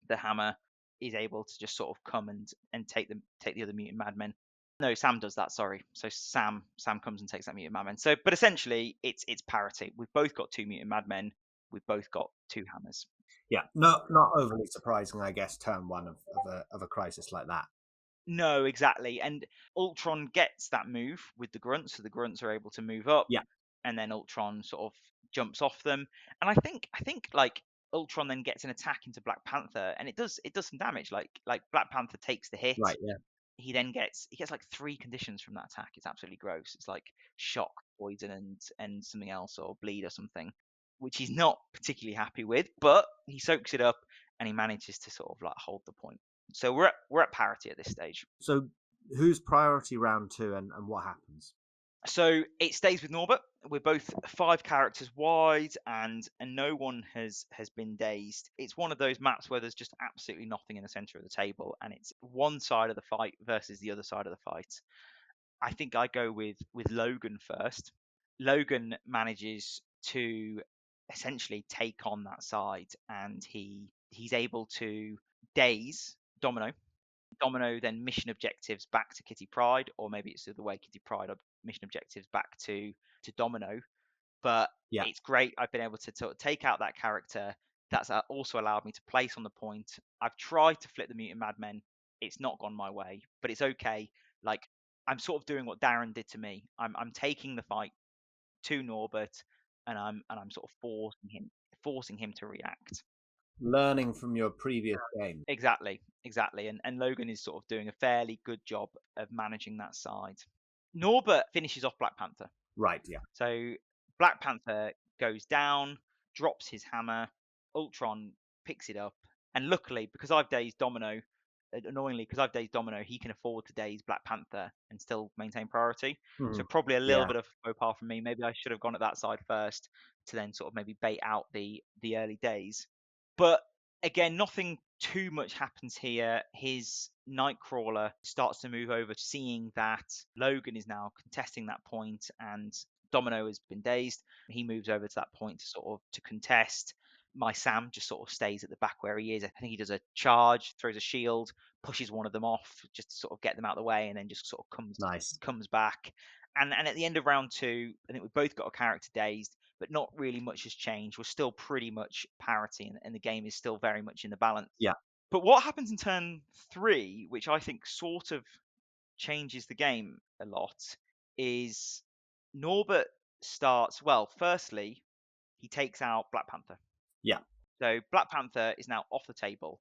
the hammer, is able to just sort of come and take the other mutant madmen. No, Sam does that, sorry. So Sam comes and takes that mutant madman. So but essentially it's parity. We've both got 2 mutant madmen, we've both got 2 hammers. Yeah, not overly surprising, I guess, turn one of a crisis like that. No, exactly. And Ultron gets that move with the grunts, so the grunts are able to move up. Yeah. And then Ultron sort of jumps off them. And I think like Ultron then gets an attack into Black Panther, and it does some damage. Like Black Panther takes the hit. Right, yeah. He gets like 3 conditions from that attack. It's absolutely gross. It's like shock, poison, and something else, or bleed or something, which he's not particularly happy with. But he soaks it up, and he manages to sort of like hold the point. So we're at parity at this stage. So who's priority round 2, and what happens? So it stays with Norbert. We're both 5 characters wide, and no one has been dazed. It's one of those maps where there's just absolutely nothing in the center of the table, and it's one side of the fight versus the other side of the fight. I think I go with Logan first. Logan manages to essentially take on that side, and he's able to daze Domino. Domino then mission objectives back to Kitty Pryde, or maybe it's the other way, Kitty Pryde mission objectives back to Domino. But Yeah. It's great. I've been able to sort of take out that character. That's also allowed me to place on the point. I've tried to flip the Mutant Madmen. It's not gone my way, but it's okay. Like, I'm sort of doing what Darren did to me. I'm taking the fight to Norbert, and I'm sort of forcing him to react. Learning from your previous game. Exactly. And Logan is sort of doing a fairly good job of managing that side. Norbert finishes off Black Panther. Right, yeah. So Black Panther goes down, drops his hammer, Ultron picks it up, and luckily, because I've dazed Domino, he can afford to daze Black Panther and still maintain priority. So probably a little bit of faux pas from me. Maybe I should have gone at that side first to then sort of maybe bait out the early days. But again, nothing too much happens here. His Nightcrawler starts to move over, seeing that Logan is now contesting that point and Domino has been dazed. He moves over to that point to contest. My Sam just sort of stays at the back where he is. I think he does a charge, throws a shield, pushes one of them off just to sort of get them out of the way, and then just sort of comes back. And at the end of round 2, I think we've both got a character dazed, but not really much has changed. We're still pretty much parity, and the game is still very much in the balance. Yeah. But what happens in turn 3, which I think sort of changes the game a lot, is Norbert starts, well, firstly, he takes out Black Panther. Yeah. So Black Panther is now off the table.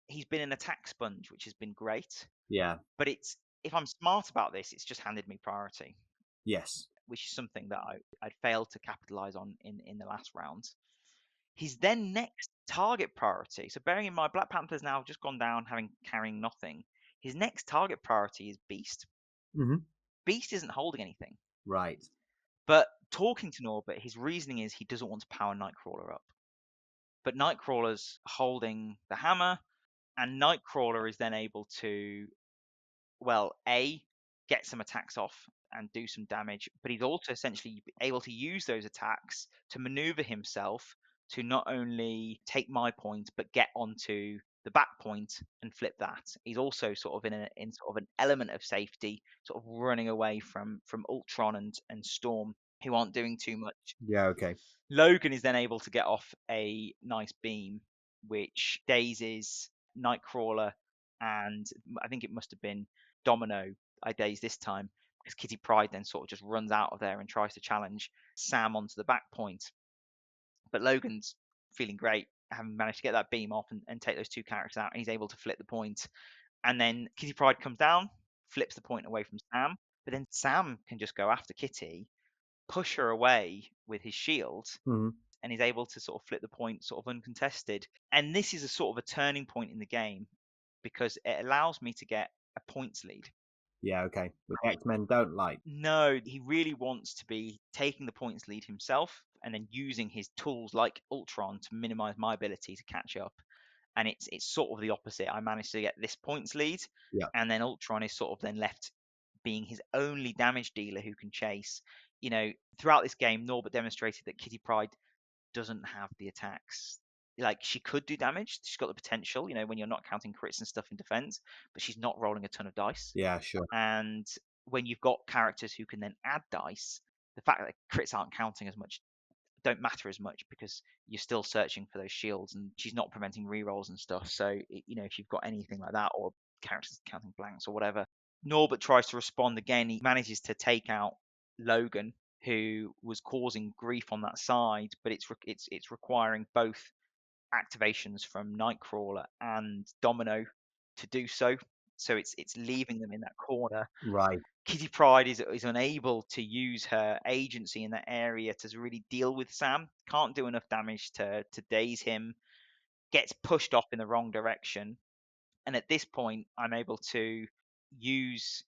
He's been an attack sponge, which has been great. Yeah. But if I'm smart about this, it's just handed me priority. Yes. which is something that I'd failed to capitalize on in the last round. His then next target priority. So bearing in mind, Black Panther's now just gone down, carrying nothing. His next target priority is Beast. Hmm. Beast isn't holding anything. Right. But talking to Norbert, his reasoning is he doesn't want to power Nightcrawler up. But Nightcrawler's holding the hammer, and Nightcrawler is then able to, well, A, get some attacks off and do some damage, but he's also essentially able to use those attacks to maneuver himself to not only take my point, but get onto the back point and flip that. He's also sort of in sort of an element of safety, sort of running away from Ultron and Storm, who aren't doing too much. Yeah, okay. Logan is then able to get off a nice beam, which dazes Nightcrawler, and I think it must have been Domino I dazed this time, because Kitty Pryde then sort of just runs out of there and tries to challenge Sam onto the back point. But Logan's feeling great, having managed to get that beam off and take those two characters out, and he's able to flip the point. And then Kitty Pryde comes down, flips the point away from Sam, but then Sam can just go after Kitty, push her away with his shield, Hmm. and he's able to sort of flip the point sort of uncontested. And this is a sort of a turning point in the game, because it allows me to get a points lead. Yeah, okay. Which X-Men don't like. No, he really wants to be taking the points lead himself and then using his tools like Ultron to minimize my ability to catch up. And it's sort of the opposite. I managed to get this points lead, Yeah. and then Ultron is sort of then left being his only damage dealer who can chase. Throughout this game, Norbert demonstrated that Kitty Pryde doesn't have the attacks. Like, she could do damage. She's got the potential, when you're not counting crits and stuff in defense, but she's not rolling a ton of dice. Yeah, sure. And when you've got characters who can then add dice, the fact that crits aren't counting as much don't matter as much, because you're still searching for those shields, and she's not preventing rerolls and stuff. So, if you've got anything like that, or characters counting blanks or whatever, Norbert tries to respond again. He manages to take out Logan, who was causing grief on that side, but it's requiring both activations from Nightcrawler and Domino to do so. So it's leaving them in that corner. Right. Kitty Pryde is unable to use her agency in that area to really deal with Sam. Can't do enough damage to daze him. Gets pushed off in the wrong direction. And at this point, I'm able to use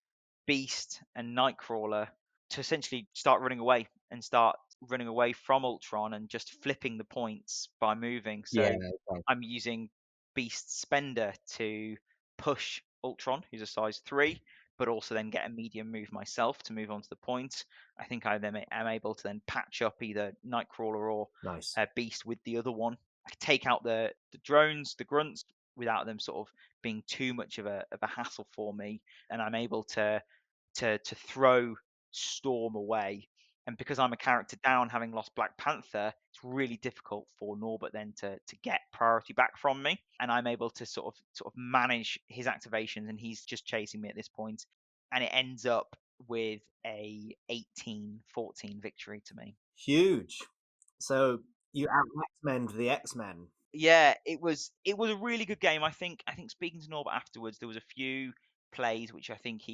Beast and Nightcrawler to essentially start running away from Ultron and just flipping the points by moving. So Yeah, okay. I'm using Beast's Spender to push Ultron, who's a size 3, but also then get a medium move myself to move on to the point. I think I then am able to then patch up either Nightcrawler or Nice. Beast with the other one. I can take out the drones, the grunts, without them sort of being too much of a hassle for me, and I'm able to throw Storm away. And because I'm a character down, having lost Black Panther, it's really difficult for Norbert then to get priority back from me, and I'm able to sort of manage his activations, and he's just chasing me at this point, and it ends up with a 18-14 victory to me. Huge. So you out X-Men the X-Men. Yeah, it was a really good game. I think speaking to Norbert afterwards, there was a few plays which I think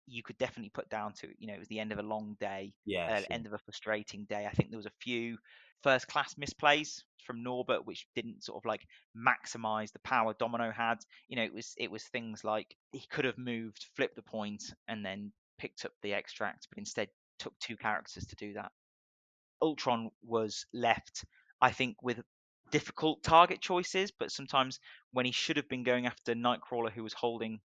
you could definitely put down to, it was the end of a long day, Yeah, sure. end of a frustrating day. I think there was a few first class misplays from Norbert which didn't sort of like maximize the power Domino had. It was things like he could have moved, flipped the point, and then picked up the extract, but instead took two characters to do that. Ultron was left, I think, with difficult target choices, but sometimes when he should have been going after Nightcrawler, who was holding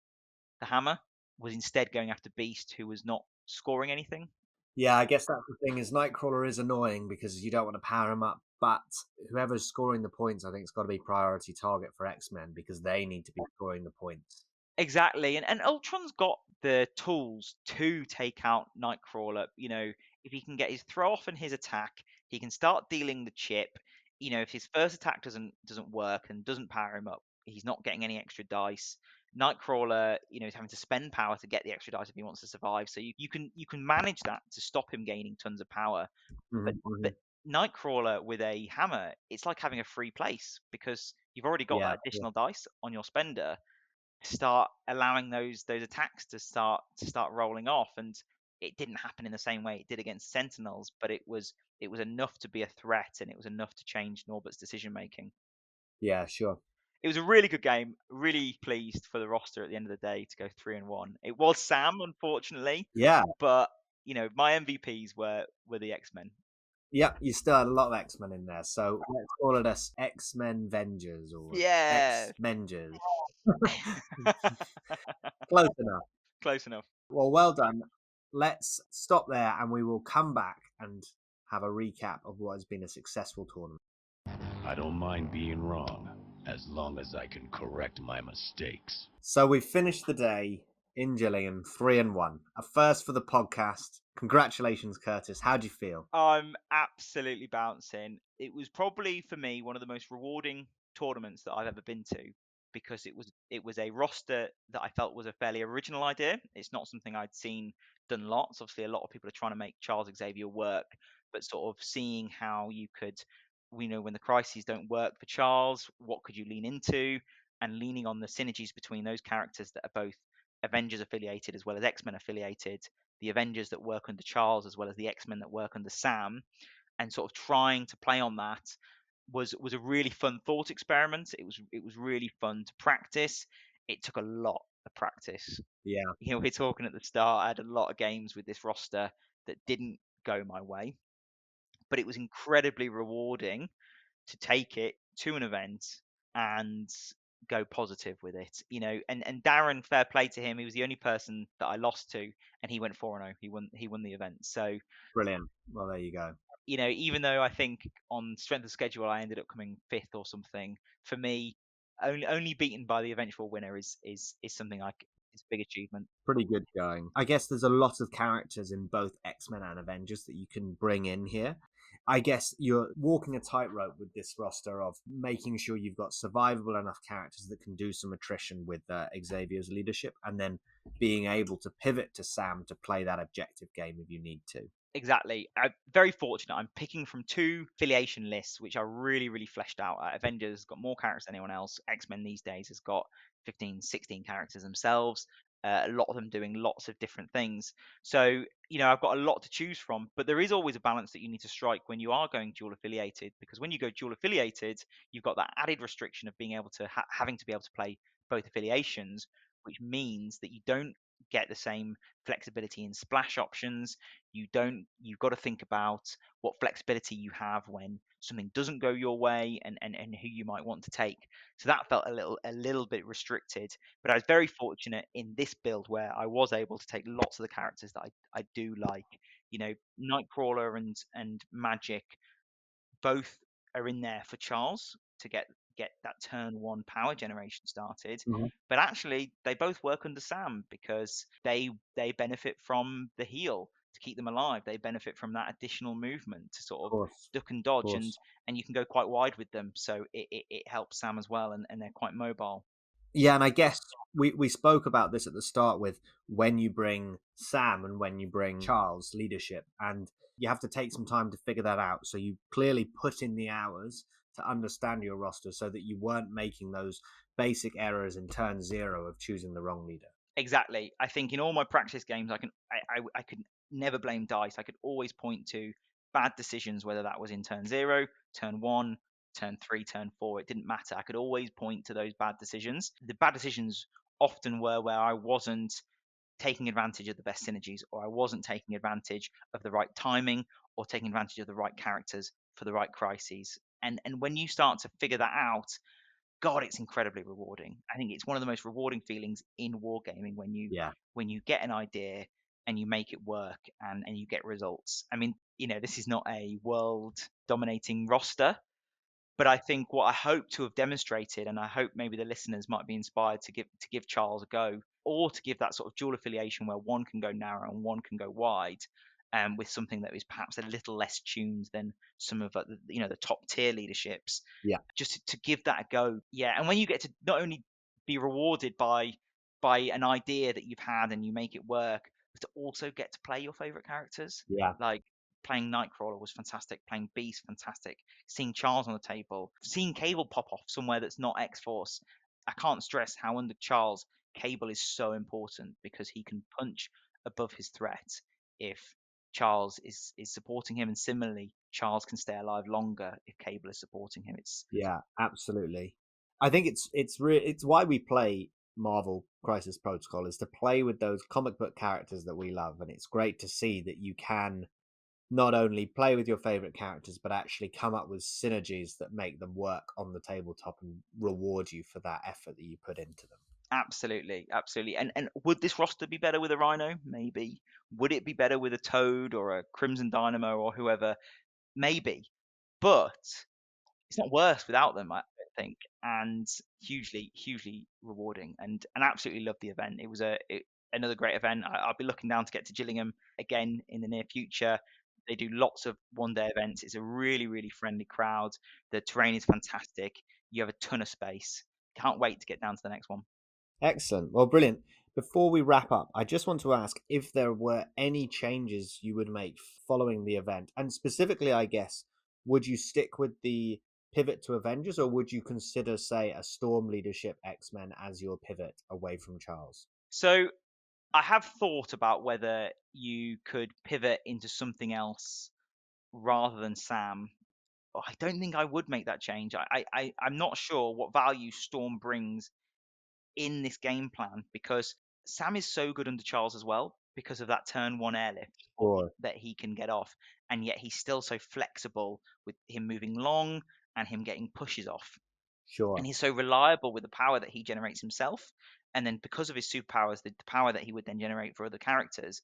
the hammer, was instead going after Beast, who was not scoring anything. Yeah, I guess that's the thing, is Nightcrawler is annoying because you don't want to power him up, but whoever's scoring the points, I think, has got to be priority target for X-Men, because they need to be scoring the points. Exactly, and Ultron's got the tools to take out Nightcrawler. If he can get his throw off and his attack, he can start dealing the chip. If his first attack doesn't work and doesn't power him up, he's not getting any extra dice. Nightcrawler, is having to spend power to get the extra dice if he wants to survive. So you can manage that to stop him gaining tons of power. But Nightcrawler with a hammer, it's like having a free place, because you've already got that additional dice on your spender. Start allowing those attacks to start rolling off, and it didn't happen in the same way it did against Sentinels, but it was enough to be a threat, and it was enough to change Norbert's decision making. Yeah, sure. It was a really good game. Really pleased for the roster at the end of the day to go 3-1. It was Sam, unfortunately, Yeah, but my MVPs were the X-Men. yeah. You still had a lot of X-Men in there, so let's call it us X-Men Vengers or Yeah. X-Mengers. Close enough. Close enough. Well done. Let's stop there, and we will come back and have a recap of what has been a successful tournament. I don't mind being wrong, as long as I can correct my mistakes. So we finished the day in Gillian 3-1. A first for the podcast. Congratulations, Curtis. How do you feel? I'm absolutely bouncing. It was probably for me one of the most rewarding tournaments that I've ever been to, because it was a roster that I felt was a fairly original idea. It's not something I'd seen done lots. Obviously, a lot of people are trying to make Charles Xavier work, but sort of seeing how you could, when the crises don't work for Charles, what could you lean into, and leaning on the synergies between those characters that are both Avengers affiliated as well as X-Men affiliated, the Avengers that work under Charles as well as the X-Men that work under Sam, and sort of trying to play on that was a really fun thought experiment. It was really fun to practice. It took a lot of practice. Yeah. We're talking at the start, I had a lot of games with this roster that didn't go my way, but it was incredibly rewarding to take it to an event and go positive with it. And Darren, fair play to him, he was the only person that I lost to, and he went 4-0. He won the event. So Brilliant. Well, there you go. even though I think on strength of schedule I ended up coming fifth or something, for me, only beaten by the eventual winner is something it's a big achievement. Pretty good going. I guess there's a lot of characters in both X-Men and Avengers that you can bring in here. I guess you're walking a tightrope with this roster of making sure you've got survivable enough characters that can do some attrition with Xavier's leadership, and then being able to pivot to Sam to play that objective game if you need to. Exactly. I'm very fortunate. I'm picking from two affiliation lists, which are really, really fleshed out. Avengers got more characters than anyone else. X-Men these days has got 15, 16 characters themselves. A lot of them doing lots of different things. So, I've got a lot to choose from, but there is always a balance that you need to strike when you are going dual affiliated, because when you go dual affiliated, you've got that added restriction of being able to having to be able to play both affiliations, which means that you don't get the same flexibility in splash options. You've got to think about what flexibility you have when something doesn't go your way, and who you might want to take. So that felt a little bit restricted, but I was very fortunate in this build where I was able to take lots of the characters that I do like. Nightcrawler and Magic both are in there for Charles to get that turn one power generation started. Mhm. But actually, they both work under Sam because they benefit from the heal to keep them alive. They benefit from that additional movement to sort Of of course. duck and Of dodge, course. and you can go quite wide with them. So it helps Sam as well, and they're quite mobile. Yeah, and I guess we spoke about this at the start with when you bring Sam and when you bring Charles leadership, and you have to take some time to figure that out. So you clearly put in the hours to understand your roster so that you weren't making those basic errors in turn zero of choosing the wrong leader. Exactly. I think in all my practice games, I could never blame dice. I could always point to bad decisions, whether that was in turn zero, turn one, turn three, turn four. It didn't matter. I could always point to those bad decisions. The bad decisions often were where I wasn't taking advantage of the best synergies, or I wasn't taking advantage of the right timing, or taking advantage of the right characters for the right crises. And when you start to figure that out, God, it's incredibly rewarding. I think it's one of the most rewarding feelings in wargaming Yeah. when you get an idea and you make it work, and you get results. I mean, this is not a world dominating roster, but I think what I hope to have demonstrated, and I hope maybe the listeners might be inspired to give Charles a go, or to give that sort of dual affiliation where one can go narrow and one can go wide, with something that is perhaps a little less tuned than some of the top tier leaderships. Yeah. Just to give that a go, yeah. And when you get to not only be rewarded by an idea that you've had and you make it work, but to also get to play your favorite characters, Yeah. like playing Nightcrawler was fantastic, playing Beast fantastic, seeing Charles on the table, seeing Cable pop off somewhere that's not X-Force. I can't stress how under Charles, Cable is so important because he can punch above his threat. if Charles is supporting him, and similarly, Charles can stay alive longer if Cable is supporting him. Yeah, absolutely. I think it's why we play Marvel Crisis Protocol, is to play with those comic book characters that we love, and it's great to see that you can not only play with your favorite characters but actually come up with synergies that make them work on the tabletop and reward you for that effort that you put into them. Absolutely, absolutely. And would this roster be better with a Rhino? Maybe. Would it be better with a Toad or a Crimson Dynamo or whoever? Maybe. But it's not worse without them, I think, and hugely rewarding, and absolutely loved the event. It was another great event. I'll be looking down to get to Gillingham again in the near future. They do lots of one-day events. It's a really friendly crowd. The terrain is fantastic. You have a ton of space. Can't wait to get down to the next one. Excellent. Well, brilliant. Before we wrap up, I just want to ask if there were any changes you would make following the event. And specifically, I guess, would you stick with the pivot to Avengers, or would you consider, say, a Storm Leadership X-Men as your pivot away from Charles? So I have thought about whether you could pivot into something else rather than Sam. I don't think I would make that change. I'm not sure what value Storm brings in this game plan, because Sam is so good under Charles as well because of that turn one airlift Or that he can get off, and yet he's still so flexible with him moving long and him getting pushes off. sure, And he's so reliable with the power that he generates himself, and then because of his superpowers, the power that he would then generate for other characters,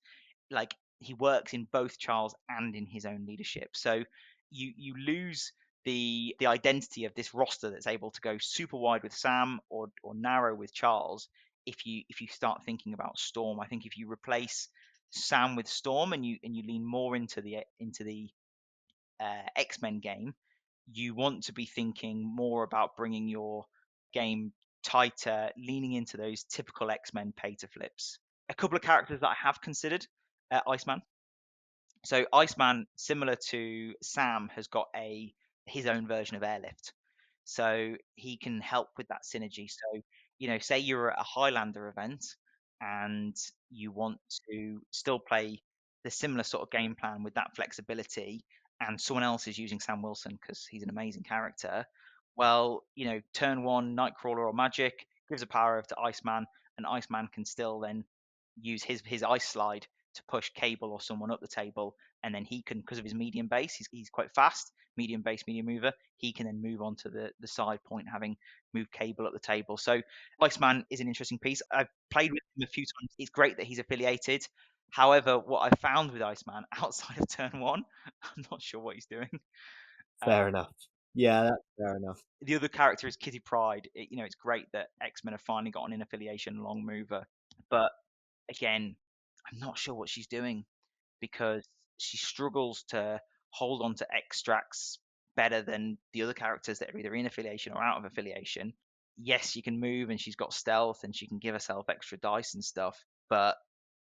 like he works in both Charles and in his own leadership. So you lose the identity of this roster that's able to go super wide with Sam or narrow with Charles if you start thinking about Storm. I think if you replace Sam with Storm and you lean more into the X-Men game, you want to be thinking more about bringing your game tighter, leaning into those typical X-Men pay to flips. A couple of characters that I have considered: Iceman. So Iceman, similar to Sam, has got his own version of airlift, so he can help with that synergy. So say you're at a Highlander event and you want to still play the similar sort of game plan with that flexibility, and someone else is using Sam Wilson because he's an amazing character. Well, turn one Nightcrawler or Magic gives a power over to Iceman, and Iceman can still then use his ice slide to push Cable or someone up the table, and then he can, because of his medium base, he's quite fast, medium base, medium mover. He can then move on to the side point, having moved Cable up the table. So Iceman is an interesting piece. I've played with him a few times. It's great that he's affiliated. However, what I found with Iceman outside of turn one, I'm not sure what he's doing. fair enough. Yeah, that's fair enough. The other character is Kitty Pryde. It's great that X-Men have finally got an affiliation long mover, but again, I'm not sure what she's doing, because she struggles to hold on to extracts better than the other characters that are either in affiliation or out of affiliation. Yes, she can move and she's got stealth and she can give herself extra dice and stuff, but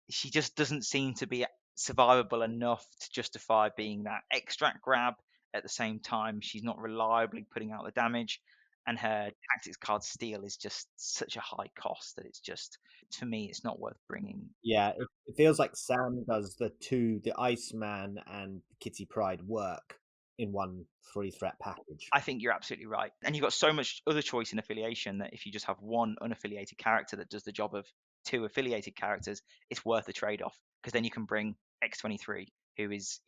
she just doesn't seem to be survivable enough to justify being that extract grab. At the same time, she's not reliably putting out the damage, and her tactics card steal is just such a high cost that it's just, for me, it's not worth bringing. Yeah, it feels like Sam does the Iceman and Kitty Pryde work in one 3-threat package. I think you're absolutely right. And you've got so much other choice in affiliation that if you just have one unaffiliated character that does the job of two affiliated characters, it's worth the trade off, because then you can bring X23, who is,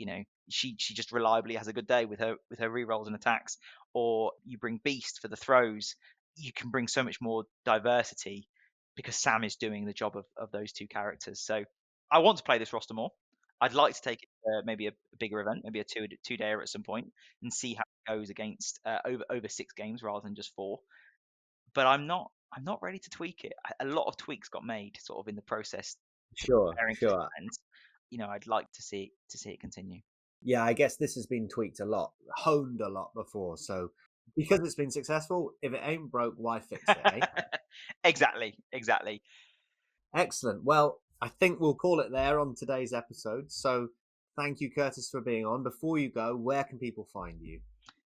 she just reliably has a good day with her rerolls and attacks, or you bring Beast for the throws. You can bring so much more diversity because Sam is doing the job of those two characters. So I want to play this roster more. I'd like to take it to maybe a bigger event, maybe a two-dayer at some point, and see how it goes against over 6 games rather than just 4. But I'm not ready to tweak it. A lot of tweaks got made sort of in the process Sure, preparing for this sure. event. I'd like to see it continue. Yeah, I guess this has been tweaked a lot, honed a lot before. So because it's been successful, if it ain't broke, why fix it? Eh? Exactly. Excellent. Well, I think we'll call it there on today's episode. So thank you, Curtis, for being on. Before you go, where can people find you?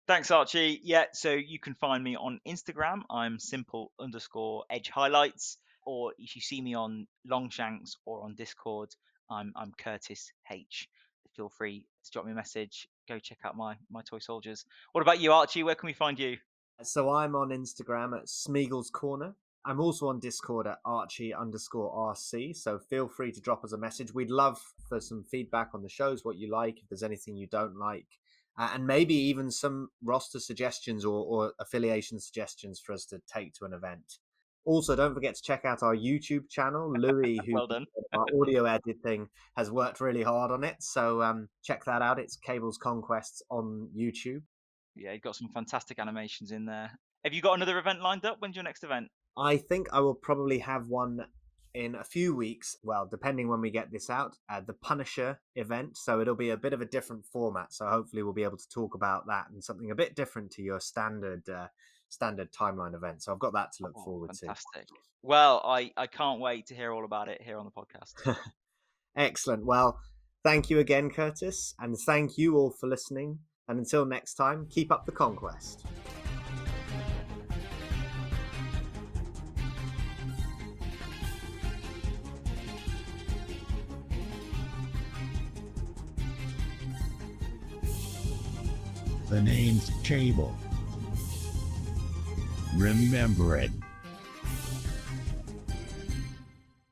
Thanks, Archie. Yeah, so you can find me on Instagram. I'm simple_edge highlights. Or if you see me on Longshanks or on Discord, I'm Curtis H. Feel free to drop me a message. Go check out my toy soldiers. What about you, Archie? Where can we find you? So I'm on Instagram at Smeagol's Corner. I'm also on Discord at Archie_RC. So feel free to drop us a message. We'd love for some feedback on the shows, what you like, if there's anything you don't like, and maybe even some roster suggestions or affiliation suggestions for us to take to an event. Also, don't forget to check out our YouTube channel. Louis, who Well done. our audio editing, has worked really hard on it. So check that out. It's Cable's Conquests on YouTube. Yeah, you've got some fantastic animations in there. Have you got another event lined up? When's your next event? I think I will probably have one in a few weeks. Well, depending when we get this out, the Punisher event. So it'll be a bit of a different format. So hopefully we'll be able to talk about that and something a bit different to your standard timeline event. So I've got that to look forward Fantastic. Well, I can't wait to hear all about it here on the podcast. to. Excellent. Well, thank you again, Curtis, and thank you all for listening. And until next time, keep up the conquest. The name's Cable. Remember it.